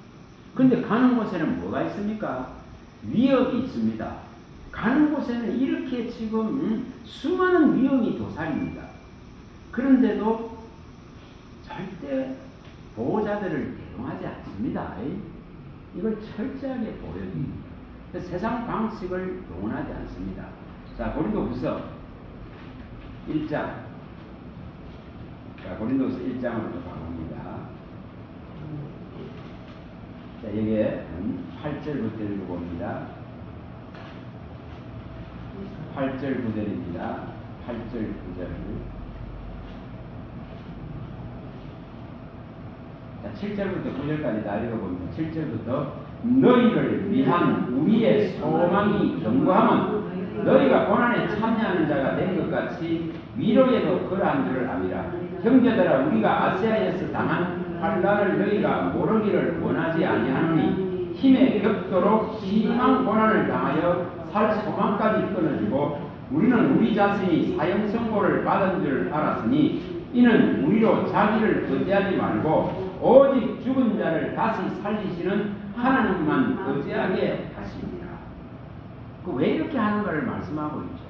그런데 가는 곳에는 뭐가 있습니까? 위협이 있습니다. 가는 곳에는 이렇게 지금 수많은 위험이 도사립니다. 그런데도 절대 보호자들을 대동하지 않습니다. 이걸 철저하게 보여줍니다. 세상 방식을 동원하지 않습니다. 자, 고린도후서 1장. 자, 고린도후서 1장으로 가봅니다. 자, 여기에 8절부터 읽어봅니다. 8절 9절입니다. 8절 9절. 자, 7절부터 9절까지 다 읽어봅니다. 7절부터 너희를 위한 우리의 소망이 견고함은 너희가 고난에 참여하는 자가 된 것 같이 위로에도 그러한 줄을 압니다. 형제들아, 우리가 아시아에서 당한 환난을 너희가 모르기를 원하지 아니하노니 힘에 겹도록 심한 고난을 당하여 살 소망까지 끊어지고 우리는 우리 자신이 사형 선고를 받은 줄 알았으니 이는 우리로 자기를 의지하지 말고 오직 죽은 자를 다시 살리시는 하나님만 의지하게 하십니다. 왜 이렇게 하는가를 말씀하고 있죠.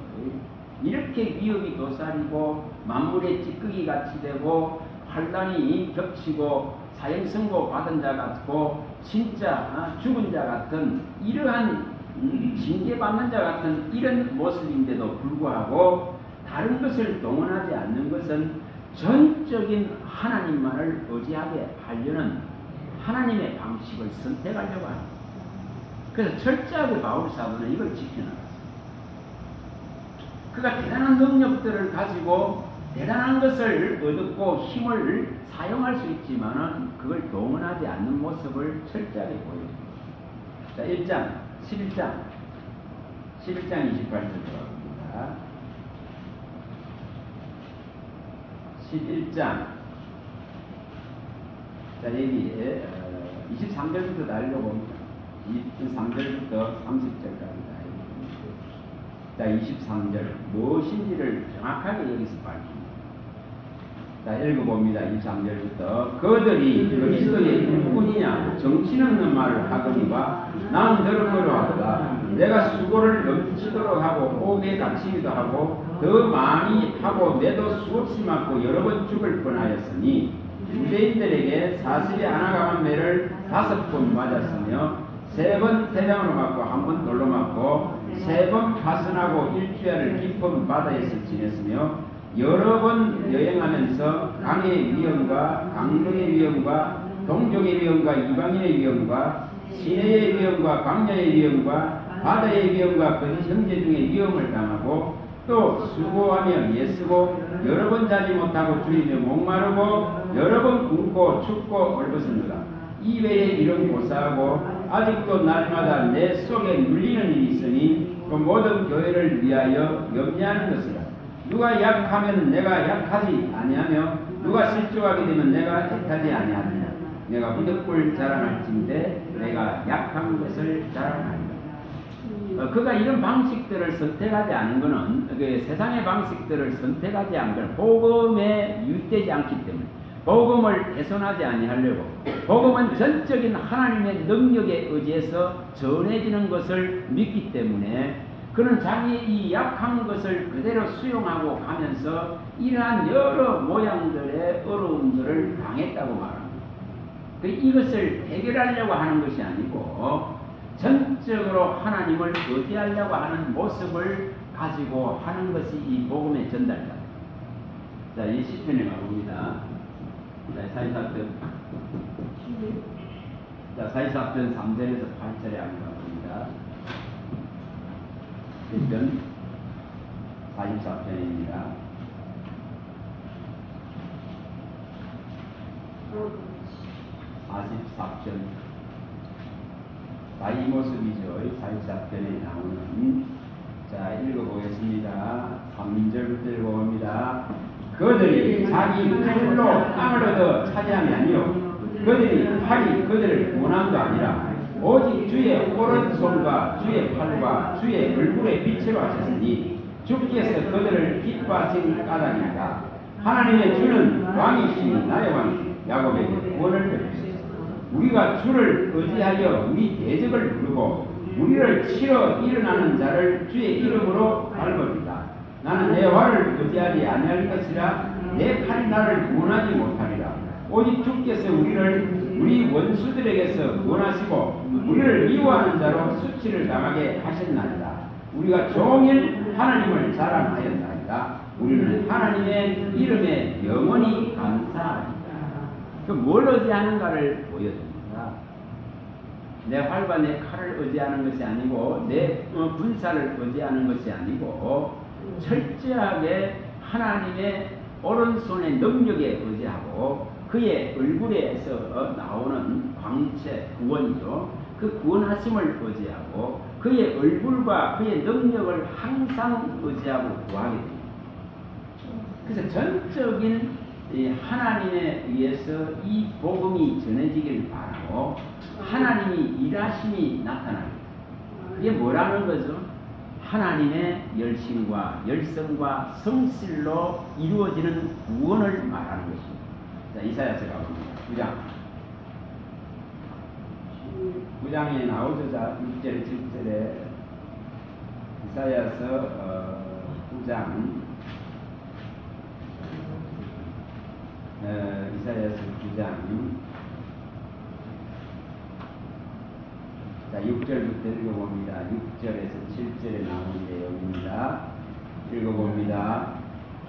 이렇게 위협이 도사리고 만물의 찌꺼기 같이 되고 환난이 겹치고 사형 선고 받은 자 같고 진짜 죽은 자 같은 이러한 징계받는 자 같은 이런 모습인데도 불구하고 다른 것을 동원하지 않는 것은 전적인 하나님만을 의지하게 하려는 하나님의 방식을 선택하려고 합니다. 그래서 철저하게 바울 사도는 이걸 지켜나갔어요. 그가 대단한 능력들을 가지고 대단한 것을 얻고 힘을 사용할 수 있지만은 그걸 동원하지 않는 모습을 철저하게 보여줍니다. 자, 1장, 11장 28절 들어갑니다. 11장. 자, 여기 23절부터 다 읽어봅니다. 23절부터 30절까지. 자, 23절. 무엇인지를 정확하게 여기서 밝힙니다. 자, 읽어봅니다. 23절부터. 그들이 그리스도의 일꾼이냐 정신 없는 말을 하거니와 나는 들었거로 하도다. 내가 수고를 넘치도록 하고 옥에 갇히기도 하고 더 많이 하고 매도 수없이 맞고 여러 번 죽을 뻔하였으니 유대인들에게 40에 하나 감한 매를 5번 맞았으며 3번 태장으로 맞고 1번 돌로 맞고 3번 파선하고 일주일을 깊은 바다에서 지냈으며 여러 번 여행하면서 강의 위험과 강릉의 위험과 동족의 위험과 이방인의 위험과 시내의 위험과 광야의 위험과 바다의 위험과 그 형제 중에 위험을 당하고 또 수고하며 애쓰고 여러 번 자지 못하고 줄이며 목마르고 여러 번 굶고 춥고 얼었습니다. 이외에 이런 고사하고 아직도 날마다 내 속에 눌리는 일이 있으니 그 모든 교회를 위하여 염려하는 것이라. 누가 약하면 내가 약하지 아니하며 누가 실족하게 되면 내가 애타지 아니하느냐. 내가 무덤불 자랑할진대 내가 약한 것을 자랑하리라. 그가 이런 방식들을 선택하지 않은 것은 그 세상의 방식들을 선택하지 않은 건 복음에 유익되지 않기 때문에 복음을 훼손하지 아니하려고 복음은 전적인 하나님의 능력에 의지해서 전해지는 것을 믿기 때문에 그 그는 자기의 이 약한 것을 그대로 수용하고 가면서 이러한 여러 모양들의 어려움들을 당했다고 말합니다. 이것을 해결하려고 하는 것이 아니고 전적으로 하나님을 의지하려고 하는 모습을 가지고 하는 것이 이 복음의 전달자. 자, 이 시편에 가봅니다. 자, 44편 3절에서 8절에 한번 가봅니다. 시편 44편입니다. 자, 이 모습이죠. 44편에 나오는. 자, 읽어보겠습니다. 3절부터 읽어봅니다. 그들이 자기 칼로 땅을 얻어 차지함이 아니요 그들이 팔이 그들을 구원함도 아니라 오직 주의 오른손과 주의 팔과 주의 얼굴의 빛으로 하셨으니 주께서 그들을 기뻐하신 까닭입니다. 하나님의 주는 왕이시니 나의 왕이 야곱에게 구원을 베푸소서. 우리가 주를 의지하여 우리 대적을 부르고 우리를 치러 일어나는 자를 주의 이름으로 밟으리다. 나는 내 활을 의지하지 아니할 것이라 내 칼이 나를 구원하지 못하리라. 오직 주께서 우리를 우리 원수들에게서 구원하시고 우리를 미워하는 자로 수치를 당하게 하셨나이다. 우리가 종일 하나님을 자랑하였나이다. 우리는 하나님의 이름에 영원히 감사하리다. 뭘 의지하는가를 보여줍니다. 내 활과 내 칼을 의지하는 것이 아니고 내 군사를 의지하는 것이 아니고 철저하게 하나님의 오른손의 능력에 의지하고 그의 얼굴에서 나오는 광채, 구원이죠. 그 구원하심을 의지하고 그의 얼굴과 그의 능력을 항상 의지하고 구하게 됩니다. 그래서 전적인 하나님에 의해서 이 복음이 전해지길 바라고 하나님이 일하심이 나타납니다. 이게 뭐라는 거죠? 하나님의 열심과 열성과 성실로 이루어지는 구원을 말하는 것입니다. 자, 이사야서 가봅니다. 9장에 나오죠. 자, 6절, 7절에 이사야서 9장 이사야서 9장 자, 6절부터 읽어봅니다. 6절에서 7절에 나오는 내용입니다. 읽어봅니다.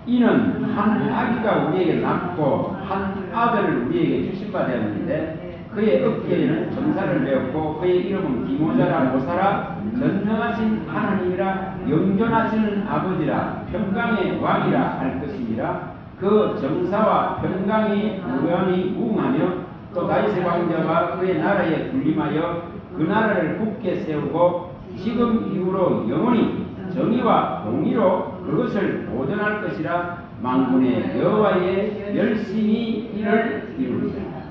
이는 한 아기가 우리에게 낳고 한 아들을 우리에게 주신 바 되었는데 그의 어깨에는 전사를 메었고 그의 이름은 기모자라 모사라 전능하신 하나님이라 영존하시는 아버지라 평강의 왕이라 할 것이니라. 그 정사와 평강이 무궁하며 또 다윗의 왕자가 그의 나라에 군림하여 그 나라를 굳게 세우고 지금 이후로 영원히 정의와 공의로 그것을 보존할 것이라. 만군의 여호와의 열심히 이를 이루리라.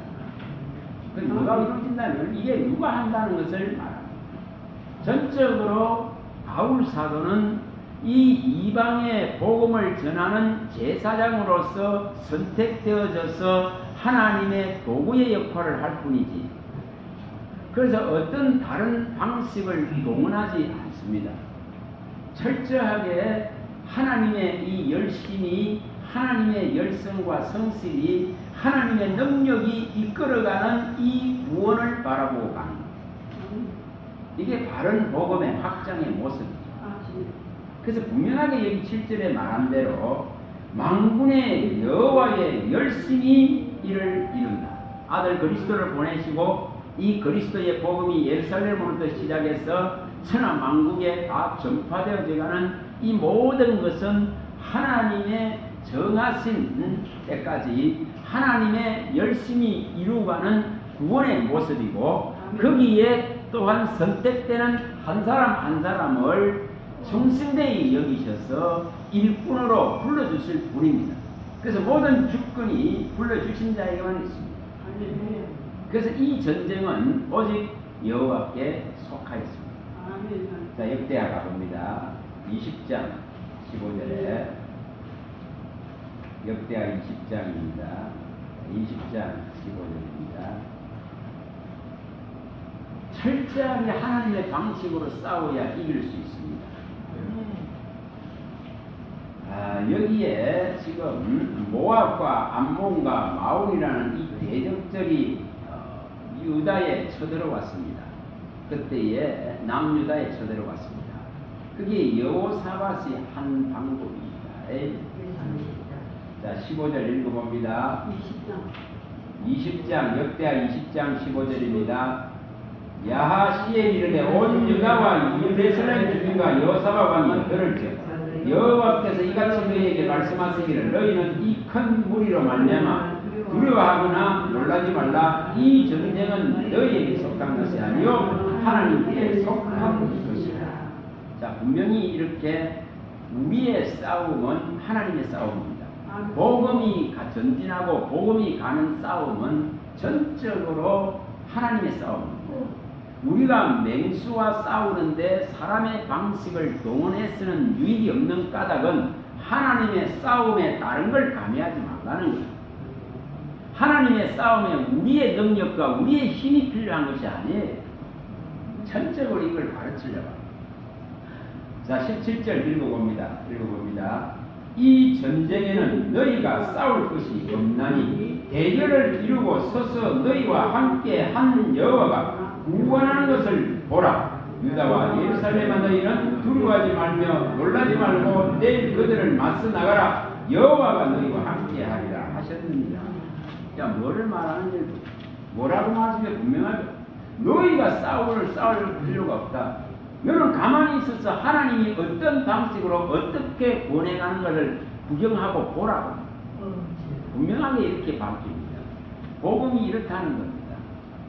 누가 이루어진다면 이게 누가 한다는 것을 말합니다. 전적으로 바울 사도는 이 이방의 복음을 전하는 제사장으로서 선택되어져서 하나님의 도구의 역할을 할 뿐이지, 그래서 어떤 다른 방식을 동원하지 않습니다. 철저하게 하나님의 이 열심이, 하나님의 열성과 성실이, 하나님의 능력이 이끌어가는 이 구원을 바라보고 가는 것. 이게 바른 복음의 확장의 모습이죠. 그래서 분명하게 여기 7절에 말한 대로 만군의 여호와의 열심히 이를 이룬다. 아들 그리스도를 보내시고 이 그리스도의 복음이 예루살렘으로부터 시작해서 천하 만국에 다 전파되어져가는 이 모든 것은 하나님의 정하신 때까지 하나님의 열심히 이루어가는 구원의 모습이고, 거기에 또한 선택되는 한 사람 한 사람을 성신대히 여기셔서 일꾼으로 불러주실 분입니다. 그래서 모든 주권이 불러주신 자에게만 있습니다. 그래서 이 전쟁은 오직 여호와께 속하였습니다. 자, 역대하 가봅니다. 20장 15절에 역대하 20장입니다. 20장 15절입니다. 철저하게 하나님의 방식으로 싸워야 이길 수 있습니다. 여기에 지금 모압과 암몬과 마온이라는 이 대적들이 유다에 쳐들어왔습니다. 그때에 남유다에 쳐들어왔습니다. 그게 여호사밧이 한 방법입니다. 자, 15절 읽어봅니다. 20장, 역대하 20장 15절입니다. 야하시엘 이르되 온 유다와 예루살렘 주민과 여호사밧 왕이 들을지어다. 여호와께서 이같이 너희에게 말씀하시기를 너희는 이 큰 무리로 말미암아 두려워하거나 놀라지 말라. 이 전쟁은 너희에게 속한 것이 아니요 하나님께 속한 것이라. 자, 분명히 이렇게 우리의 싸움은 하나님의 싸움입니다. 복음이 전진하고 복음이 가는 싸움은 전적으로 하나님의 싸움입니다. 우리가 맹수와 싸우는데 사람의 방식을 동원해 쓰는 유익이 없는 까닭은 하나님의 싸움에 다른 걸 가미하지 말라는 거예요. 하나님의 싸움에 우리의 능력과 우리의 힘이 필요한 것이 아니에요. 전적으로 이걸 가르치려고 합니다. 자, 17절 읽어봅니다. 이 전쟁에는 너희가 싸울 것이 없나니 대결을 이루고 서서 너희와 함께 한 여호와가 구원하는 것을 보라. 유다와 예루살렘아 너희는 두려워하지 말며 놀라지 말고 내일 그들을 맞서 나가라. 여호와가 너희와 함께 하리라 하셨느니라. 자, 뭐를 말하는지 뭐라고 말하시면 분명하죠. 너희가 싸울 필요가 없다. 너는 가만히 있어서 하나님이 어떤 방식으로 어떻게 보내가는 것을 구경하고 보라고. 분명하게 이렇게 바뀝니다. 복음이 이렇다는 겁니다.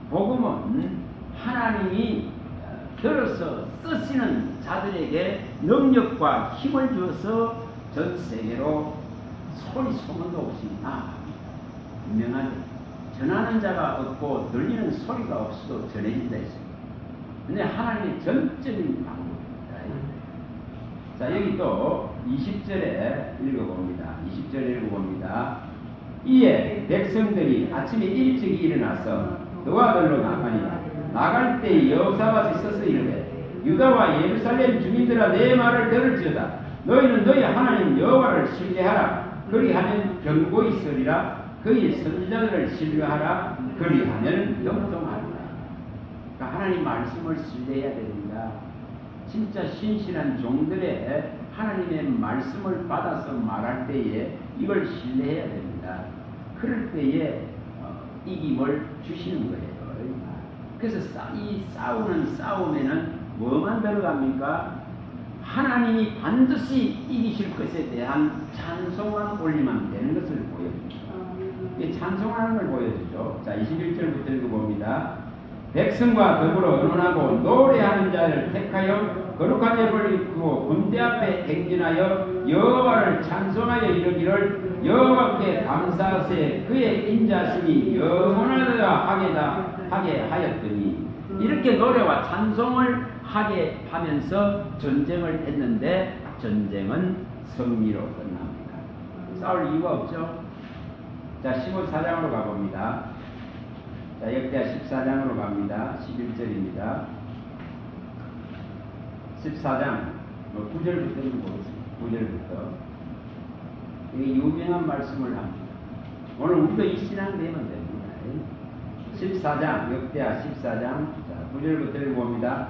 복음은 하나님이 들어서 쓰시는 자들에게 능력과 힘을 주어서 전 세계로 소리 소문도 없이 나아갑니다. 분명하게 전하는 자가 없고 들리는 소리가 없어도 전해진다 했습니다. 근데 하나님의 전적인 방법입니다. 자, 여기 또 20절에 읽어봅니다. 이에 백성들이 아침에 일찍 일어나서 그와 아들로 나가니라. 나갈 때 여호사밧이 서서 이르되 유다와 예루살렘 주민들아 내 말을 들을지어다. 너희는 너희 하나님 여호와를 신뢰하라. 그리하면 견고히 서리라. 그의 선지자들을 신뢰하라. 그리하면 형통하리라. 그러니까 하나님 말씀을 신뢰해야 됩니다. 진짜 신실한 종들의 하나님의 말씀을 받아서 말할 때에 이걸 신뢰해야 됩니다. 그럴 때에 이김을 주시는 거예요. 그래서 이 싸우는 싸움에는 뭐만 들어갑니까? 하나님이 반드시 이기실 것에 대한 찬송만 올리면 되는 것을 보여줍니다. 찬송하는 걸 보여주죠. 자, 21절부터 읽어봅니다. 백성과 더불어 의논하고 노래하는 자를 택하여 거룩한 예를 입고 군대 앞에 행진하여 여호와를 찬송하여 이르기를 여호와께 감사하세 그의 인자심이 영원하다 하게 하였더니 이렇게 노래와 찬송을 하게 하면서 전쟁을 했는데 전쟁은 승리로 끝납니다. 싸울 이유가 없죠. 자, 15사장으로 가봅니다. 자, 역대하 14장으로 갑니다. 11절입니다. 14장 9절부터 보겠습니다. 9절부터 이게 유명한 말씀을 합니다. 오늘 우리도 이 신앙 되면 됩니다. 14장 역대하 14장 자, 9절부터 읽어봅니다.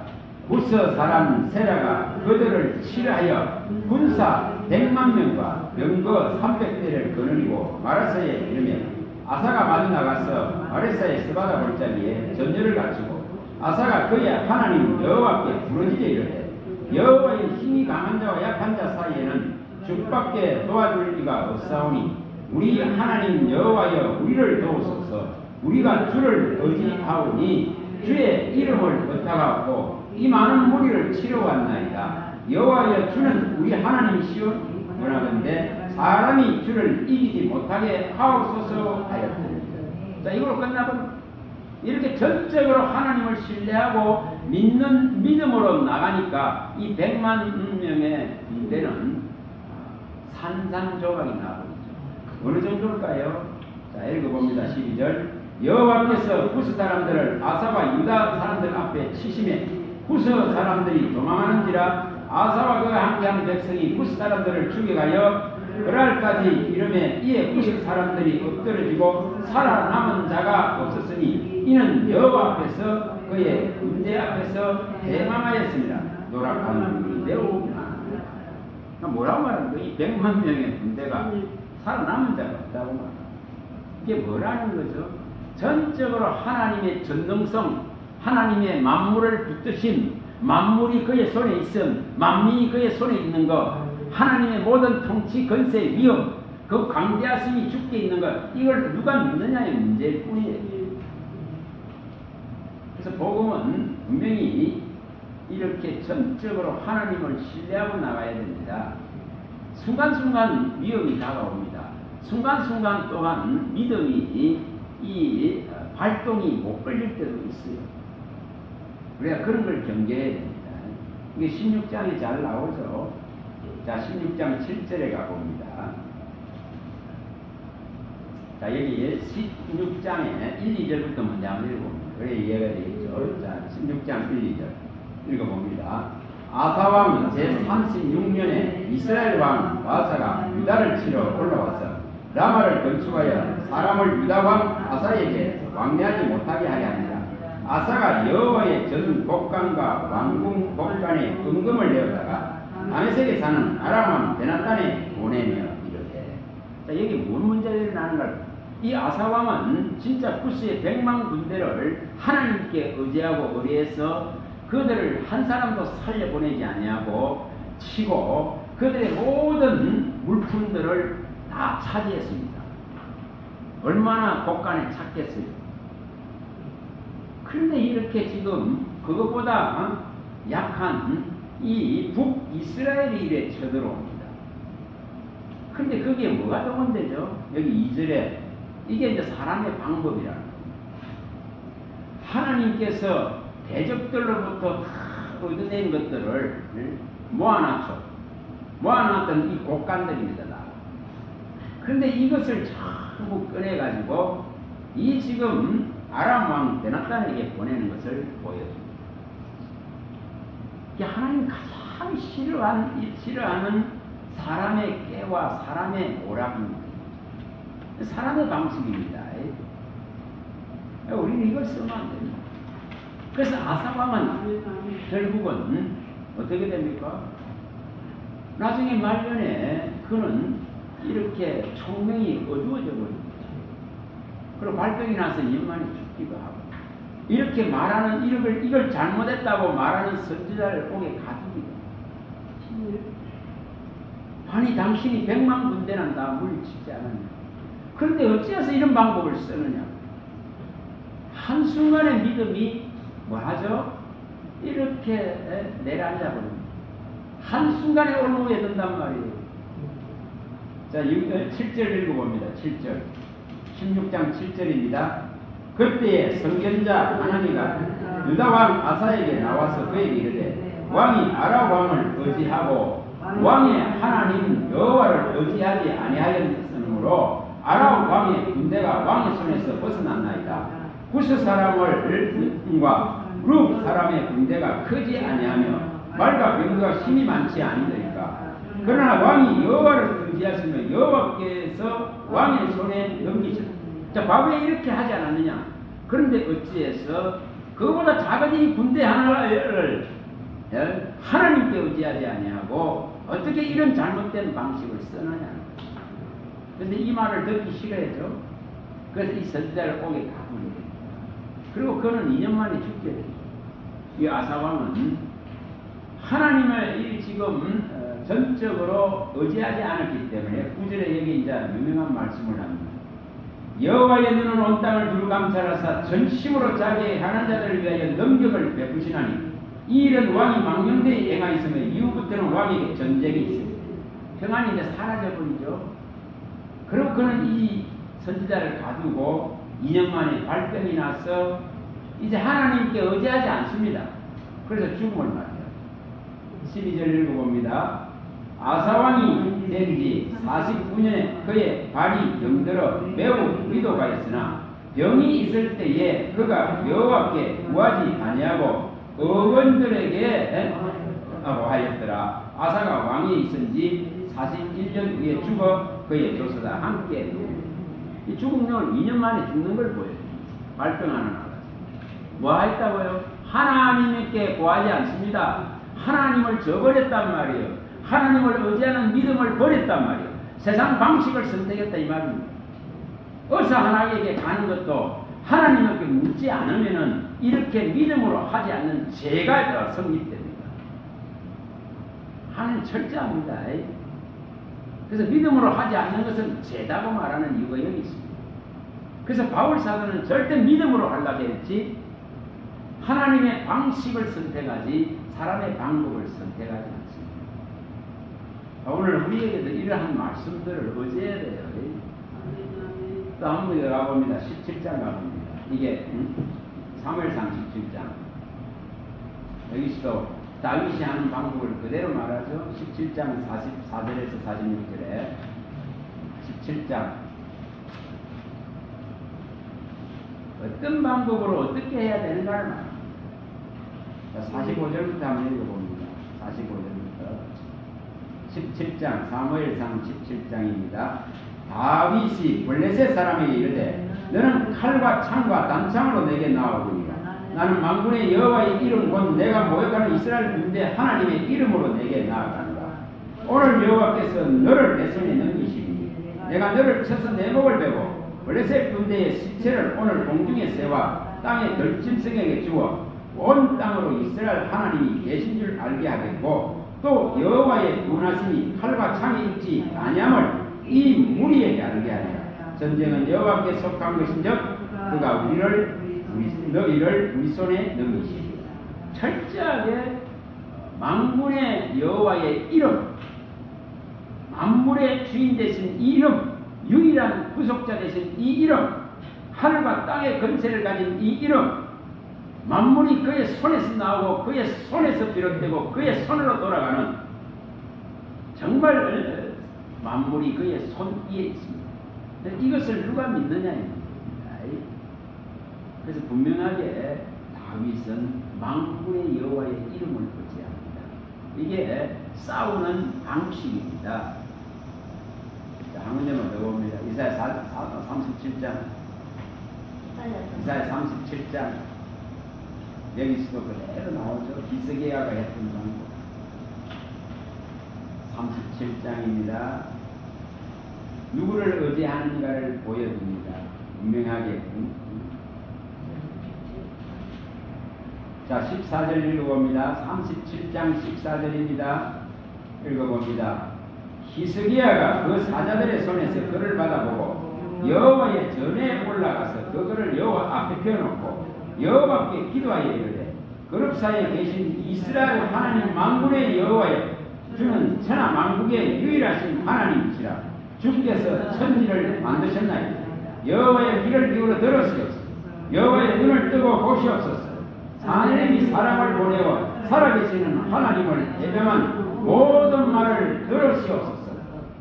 구스 사람 세라가 그들을 치하여 군사 100만 명과 병거 300대를 거느리고 마라사에 이르며 아사가 마주 나가서 마레사에 스바다 골짜기에 전열을 갖추고 아사가 그의 하나님 여호와께 부르짖어 이르되 여호와의 힘이 강한 자와 약한 자 사이에는 주밖에 도와줄 이가 없사오니 우리 하나님 여호와여 우리를 도우소서. 우리가 주를 의지하오니 주의 이름을 부탁하고 이 많은 무리를 치러왔나이다. 여호와여 주는 우리 하나님이시오. 원하건대 사람이 주를 이기지 못하게 하옵소서 하였더니 자, 이걸로 끝나버립니다. 이렇게 전적으로 하나님을 신뢰하고 믿음으로 나가니까 이 100만 명의 군대는 산산조각이 나버리죠. 어느 정도일까요? 자, 읽어봅니다. 12절 여호와께서 구스 사람들을 아사와 유다 사람들 앞에 치심해 구스 사람들이 도망하는지라 아사와 그와 함께한 백성이 구스 사람들을 죽여가여 그날까지 이름에 이에 90 사람들이 엎드러지고 살아남은 자가 없었으니 이는 여호와 앞에서 그의 군대 앞에서 대망하였습니다. 노력하는 분이 매우 많아. 뭐라고 말하는 거야? 이 100만 명의 군대가 살아남은 자가 없다고 말합니다. 이게 뭐라는 거죠? 전적으로 하나님의 전능성, 하나님의 만물을 붙드신, 만물이 그의 손에 있음, 만민이 그의 손에 있는 것, 하나님의 모든 통치, 건세, 위엄, 그 광대하심이 주께 있는 것, 이걸 누가 믿느냐의 문제일 뿐이에요. 그래서 복음은 분명히 이렇게 전적으로 하나님을 신뢰하고 나가야 됩니다. 순간순간 위험이 다가옵니다. 순간순간 또한 믿음이 이 발동이 못 걸릴 때도 있어요. 그래야 그런 걸 경계해야 됩니다. 이게 16장에 잘 나오죠. 자, 16장 7절에 가봅니다. 자, 여기 16장에 1, 2절부터 먼저 한번 읽어봅니다. 그래 이해가 되겠죠. 자, 16장 1, 2절 읽어봅니다. 아사왕 제36년에 이스라엘 왕 바사가 유다를 치러 올라와서 라마를 건축하여 사람을 유다왕 아사에게 왕래하지 못하게 하려 합니다. 아사가 여호와의 전 곡간과 왕궁 곡간에 은금을 내었다가 다메섹에 사는 아람왕 베나단에 보내며 이르되. 자, 여기 뭔 문제가 일어나는가? 이 아사왕은 진짜 구스의 100만 군대를 하나님께 의지하고 의뢰해서 그들을 한 사람도 살려보내지 아니하고 치고 그들의 모든 물품들을 다 차지했습니다. 얼마나 곡간에 찼겠어요. 그런데 이렇게 지금 그것보다 약한 이 북이스라엘이 이래 쳐들어옵니다. 그런데 그게 뭐가 더 문제죠? 여기 2절에 이게 이제 사람의 방법이라는 겁니다. 하나님께서 대적들로부터 얻어낸 것들을 모아놨죠. 모아놨던 이 곡간들입니다. 그런데 이것을 전부 꺼내가지고 이 지금 아람 왕 베나단에게 보내는 것을 보여줍니다. 이게 하나님 가장 싫어하는 사람의 깨와 사람의 오락입니다. 사람의 방식입니다. 우리는 이걸 쓰면 안 됩니다. 그래서 아사왕은 결국은 어떻게 됩니까? 나중에 말년에 그는 이렇게 총명이 어두워져 버립니다. 그리고 발병이 나서 인만이 죽기도 하고 이렇게 말하는 이걸 잘못했다고 말하는 선지자를 옥에 가둡니다. 아니 당신이 100만 군대는 다 물리치지 않았냐. 그런데 어찌해서 이런 방법을 쓰느냐. 한순간의 믿음이 뭐하죠? 이렇게 내려앉아버립니다. 한순간에 올무에 든단 말이에요. 자, 7절 읽어봅니다. 7절. 16장 7절입니다. 그때에 선견자 하나니가 유다왕 아사에게 나와서 그에게 이르되 왕이 아람 왕을 의지하고 왕의 하나님 여호와를 의지하지 아니하였으므로 아람 왕의 군대가 왕의 손에서 벗어났나이다. 구스 사람과 룹 사람의 군대가 크지 아니하며 말과 병거가 힘이 많지 아니더니까. 그러나 왕이 여호와를 의지하시며 여호와께서 왕의 손에 넘기셨다. 자, 과거에 이렇게 하지 않았느냐? 그런데 어찌해서 그거보다 작은 이 군대 하나를 하나님께 의지하지 아니하고 어떻게 이런 잘못된 방식을 쓰느냐? 그런데 이 말을 듣기 싫어했죠. 그래서 이 선지자를 옥에 가두게 됩니다. 그리고 그는 2년 만에 죽게 됩니다. 이 아사왕은 하나님을 지금 전적으로 의지하지 않았기 때문에 9절에 여기 이제 유명한 말씀을 합니다. 여호와의 눈은 온 땅을 두루 감찰하사 전심으로 자기의 향한 자들을 위하여 능력을 베푸시나니 이 일은 왕이 망령되이 행하였으며 이후부터는 왕에게 전쟁이 있습니다. 평안이 이제 사라져버리죠. 그리고 그는 이 선지자를 가두고 2년 만에 발병이 나서 이제 하나님께 의지하지 않습니다. 그래서 죽음을 맞아요. 12절 읽어봅니다. 아사왕이 된 지 49년에 그의 발이 병들어 매우 위도가였으나 병이 있을 때에 그가 여호와께 구하지 아니하고 어원들에게 하였더라. 아사가 왕이 있은 지 41년 후에 죽어 그의 조서다 함께 누웁니다. 이 죽은 놈은 2년 만에 죽는 걸 보여요. 발병하는 아가씨. 뭐 했다고요? 하나님께 구하지 않습니다. 하나님을 저버렸단 말이에요. 하나님을 의지하는 믿음을 버렸단 말이에요. 세상 방식을 선택했다 이 말입니다. 어서 하나님에게 가는 것도 하나님께 묻지 않으면은 이렇게 믿음으로 하지 않는 죄가 성립됩니다. 하나님 철저합니다. 그래서 믿음으로 하지 않는 것은 죄다고 말하는 이유가 여기 있습니다. 그래서 바울 사도는 절대 믿음으로 하려고 했지 하나님의 방식을 선택하지 사람의 방법을 선택하지 않습니다. 오늘 우리에게도 이러한 말씀들을 의지해야 돼요. 또 한 번 가봅니다. 17장 가봅니다. 이게 사무엘상 17장. 여기서도 다윗이 하는 방법을 그대로 말하죠. 17장 44절에서 46절에 17장 어떤 방법으로 어떻게 해야 되는가를 말합니다. 45절부터 한번 읽어봅니다. 45절부터 17장 사무엘상 17장입니다. 다윗이 블레셋 사람에게 이르되 너는 칼과 창과 단창으로 내게 나오거니와 나는 만군의 여호와의 이름 곧 내가 모욕하는 이스라엘 군대 하나님의 이름으로 내게 나아가노라. 오늘 여호와께서 너를 내 손에 넘기시니 내가 너를 쳐서 내 목을 베고 블레셋 군대의 시체를 오늘 공중에 세워 땅의 들짐승에게 주어 온 땅으로 이스라엘 하나님이 계신 줄 알게 하겠고 또 여호와의 구원하심이 칼과 창이 있지 아니함을 이 무리에게 알게 하리라. 전쟁은 여호와께 속한 것인즉 그가 너희를 우리 손에 넘기시리라. 철저하게 만군의 여호와의 이름, 만물의 주인 되신 이 이름, 유일한 구속자 되신 이 이름, 하늘과 땅의 권세를 가진 이 이름, 만물이 그의 손에서 나오고 그의 손에서 비롯되고 그의 손으로 돌아가는 정말 만물이 그의 손 위에 있습니다. 이것을 누가 믿느냐입니다. 그래서 분명하게 다윗은 만군의 여호와의 이름을 의지합니다. 이게 싸우는 방식입니다. 한 문제만 더 봅니다. 이사야 37장. 이사야 37장. 여기서도 그대로 나오죠. 히스기야가 했던 방법. 37장입니다. 누구를 의지하는가를 보여줍니다. 분명하게. 자, 14절 읽어봅니다. 37장 14절입니다. 읽어봅니다. 히스기야가 그 사자들의 손에서 그를 받아보고 여호와의 전에 올라가서 그를 여호와 앞에 펴놓고 여호와께 기도하여 이르되 그룹 사이에 계신 이스라엘 하나님 만군의 여호와여 주는 천하 만국의 유일하신 하나님이시라. 주께서 천지를 만드셨나이다. 여호와의 귀를 기울여 들으시옵소서. 여호와의 눈을 뜨고 보시옵소서. 하나님이 사람을 보내어 살아계시는 하나님을 대변한 모든 말을 들으시옵소서.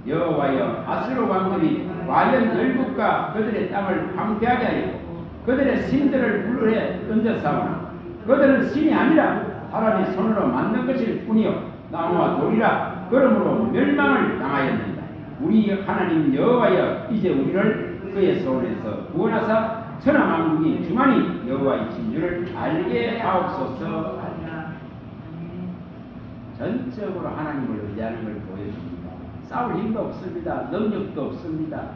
여호와여 아수르 왕들이 과연 열국과 그들의 땅을 황폐하게 하였고 그들의 신들을 불러에 던져싸우나 그들은 신이 아니라 사람의 손으로 만든 것일 뿐이요 나무와 돌이라. 그러므로 멸망을 당하였느니라. 우리 하나님 여호와여 이제 우리를 그의 손에서 구원하사 천하 만국이 주만이 여호와이신 줄을 알게 하옵소서. 전적으로 하나님을 의지하는 걸 보여줍니다. 싸울 힘도 없습니다. 능력도 없습니다.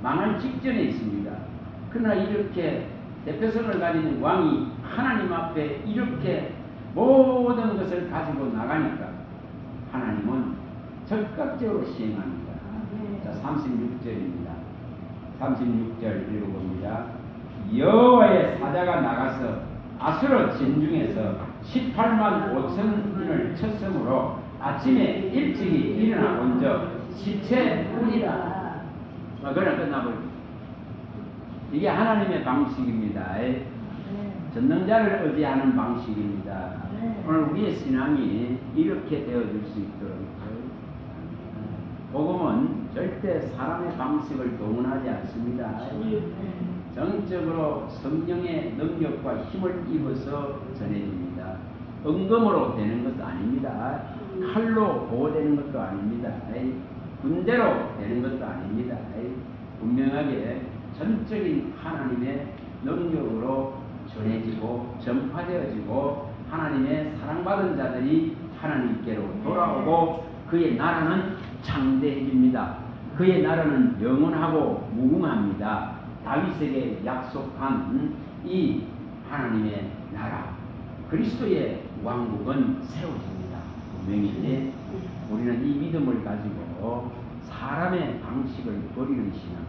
망할 직전에 있습니다. 그러나 이렇게 대표성을 가진 왕이 하나님 앞에 이렇게 모든 것을 가지고 나가니까 하나님은 적극적으로 시행합니다. 자, 36절입니다. 36절 읽어봅니다. 여호와의 사자가 나가서 아수르 진중에서 18만 5천인을 쳤으므로 아침에 일찍이 일어나 먼저 시체 뿌리라. 그래 끝나버립니다. 이게 하나님의 방식입니다. 전능자를 의지하는 방식입니다. 오늘 우리의 신앙이 이렇게 되어줄 수 있도록 복음은 절대 사람의 방식을 동원하지 않습니다. 정적으로 성령의 능력과 힘을 입어서 전해집니다. 은검으로 되는 것도 아닙니다. 칼로 보호되는 것도 아닙니다. 군대로 되는 것도 아닙니다. 분명하게 전적인 하나님의 능력으로 전해지고 전파되어지고 하나님의 사랑받은 자들이 하나님께로 돌아오고 그의 나라는 창대해집니다. 그의 나라는 영원하고 무궁합니다. 다윗에게 약속한 이 하나님의 나라 그리스도의 왕국은 세워집니다. 분명히 우리는 이 믿음을 가지고 사람의 방식을 버리는 신앙,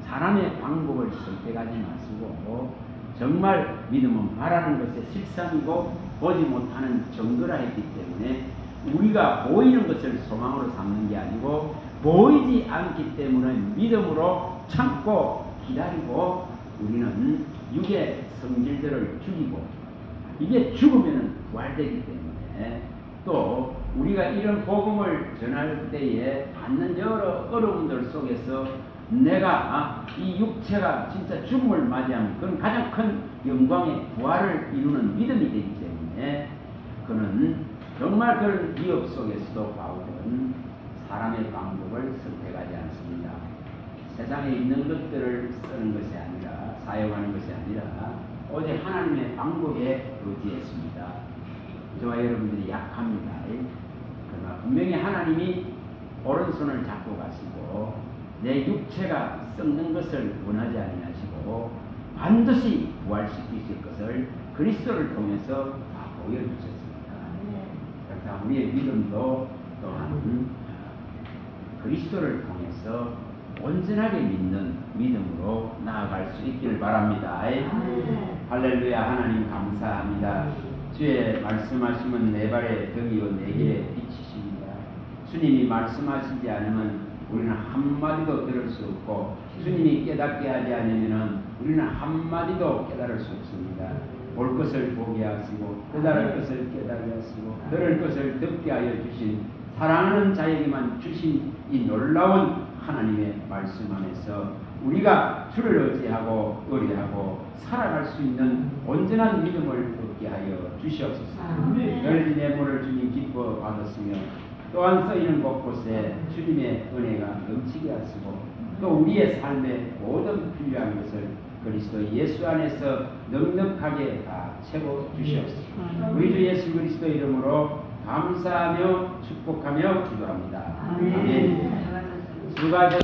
사람의 방법을 선택하지 마시고 정말 믿음은 바라는 것의 실상이고 보지 못하는 정도라 했기 때문에 우리가 보이는 것을 소망으로 삼는 게 아니고 보이지 않기 때문에 믿음으로 참고 기다리고 우리는 육의 성질들을 죽이고 이게 죽으면 부활되기 때문에 또 우리가 이런 복음을 전할 때에 받는 여러 어려움들 속에서 내가 이 육체가 진짜 죽음을 맞이하면 그건 가장 큰 영광의 부활을 이루는 믿음이 되기 때문에 그는 정말 그런 위협 속에서도 바울은 사람의 방법을 선택하지 않습니다. 세상에 있는 것들을 쓰는 것이 아니라 사용하는 것이 아니라 오직 하나님의 방법에 의지했습니다. 저와 여러분들이 약합니다. 그러나 분명히 하나님이 오른손을 잡고 가시고 내 육체가 썩는 것을 원하지 아니하시고 반드시 부활시키실 것을 그리스도를 통해서 다 보여주셨습니다. 그래서 우리의 믿음도 또한 그리스도를 통해서 온전하게 믿는 믿음으로 나아갈 수 있기를 바랍니다. 할렐루야. 하나님 감사합니다. 주의 말씀하시면 내 발의 덕이요 내 길의 빛이십니다. 주님이 말씀하시지 않으면 우리는 한마디도 들을 수 없고 주님이 깨닫게 하지 않으면 우리는 한마디도 깨달을 수 없습니다. 볼 것을 보게 하시고 깨달을 것을 깨달게 하시고 들을 것을 듣게 하여 주신 사랑하는 자에게만 주신 이 놀라운 하나님의 말씀 안에서 우리가 주를 의지하고 의뢰하고 살아갈 수 있는 온전한 믿음을 얻게 하여 주시옵소서. 늘 내모를 주님 기뻐 받았으며 또한 쓰이는 곳곳에 주님의 은혜가 넘치게 하시고 또 우리의 삶의 모든 필요한 것을 그리스도 예수 안에서 넉넉하게 다 채워 주시옵소서. 우리 주 예수 그리스도 이름으로 감사하며 축복하며 기도합니다. 아멘. 수고하셨습니다.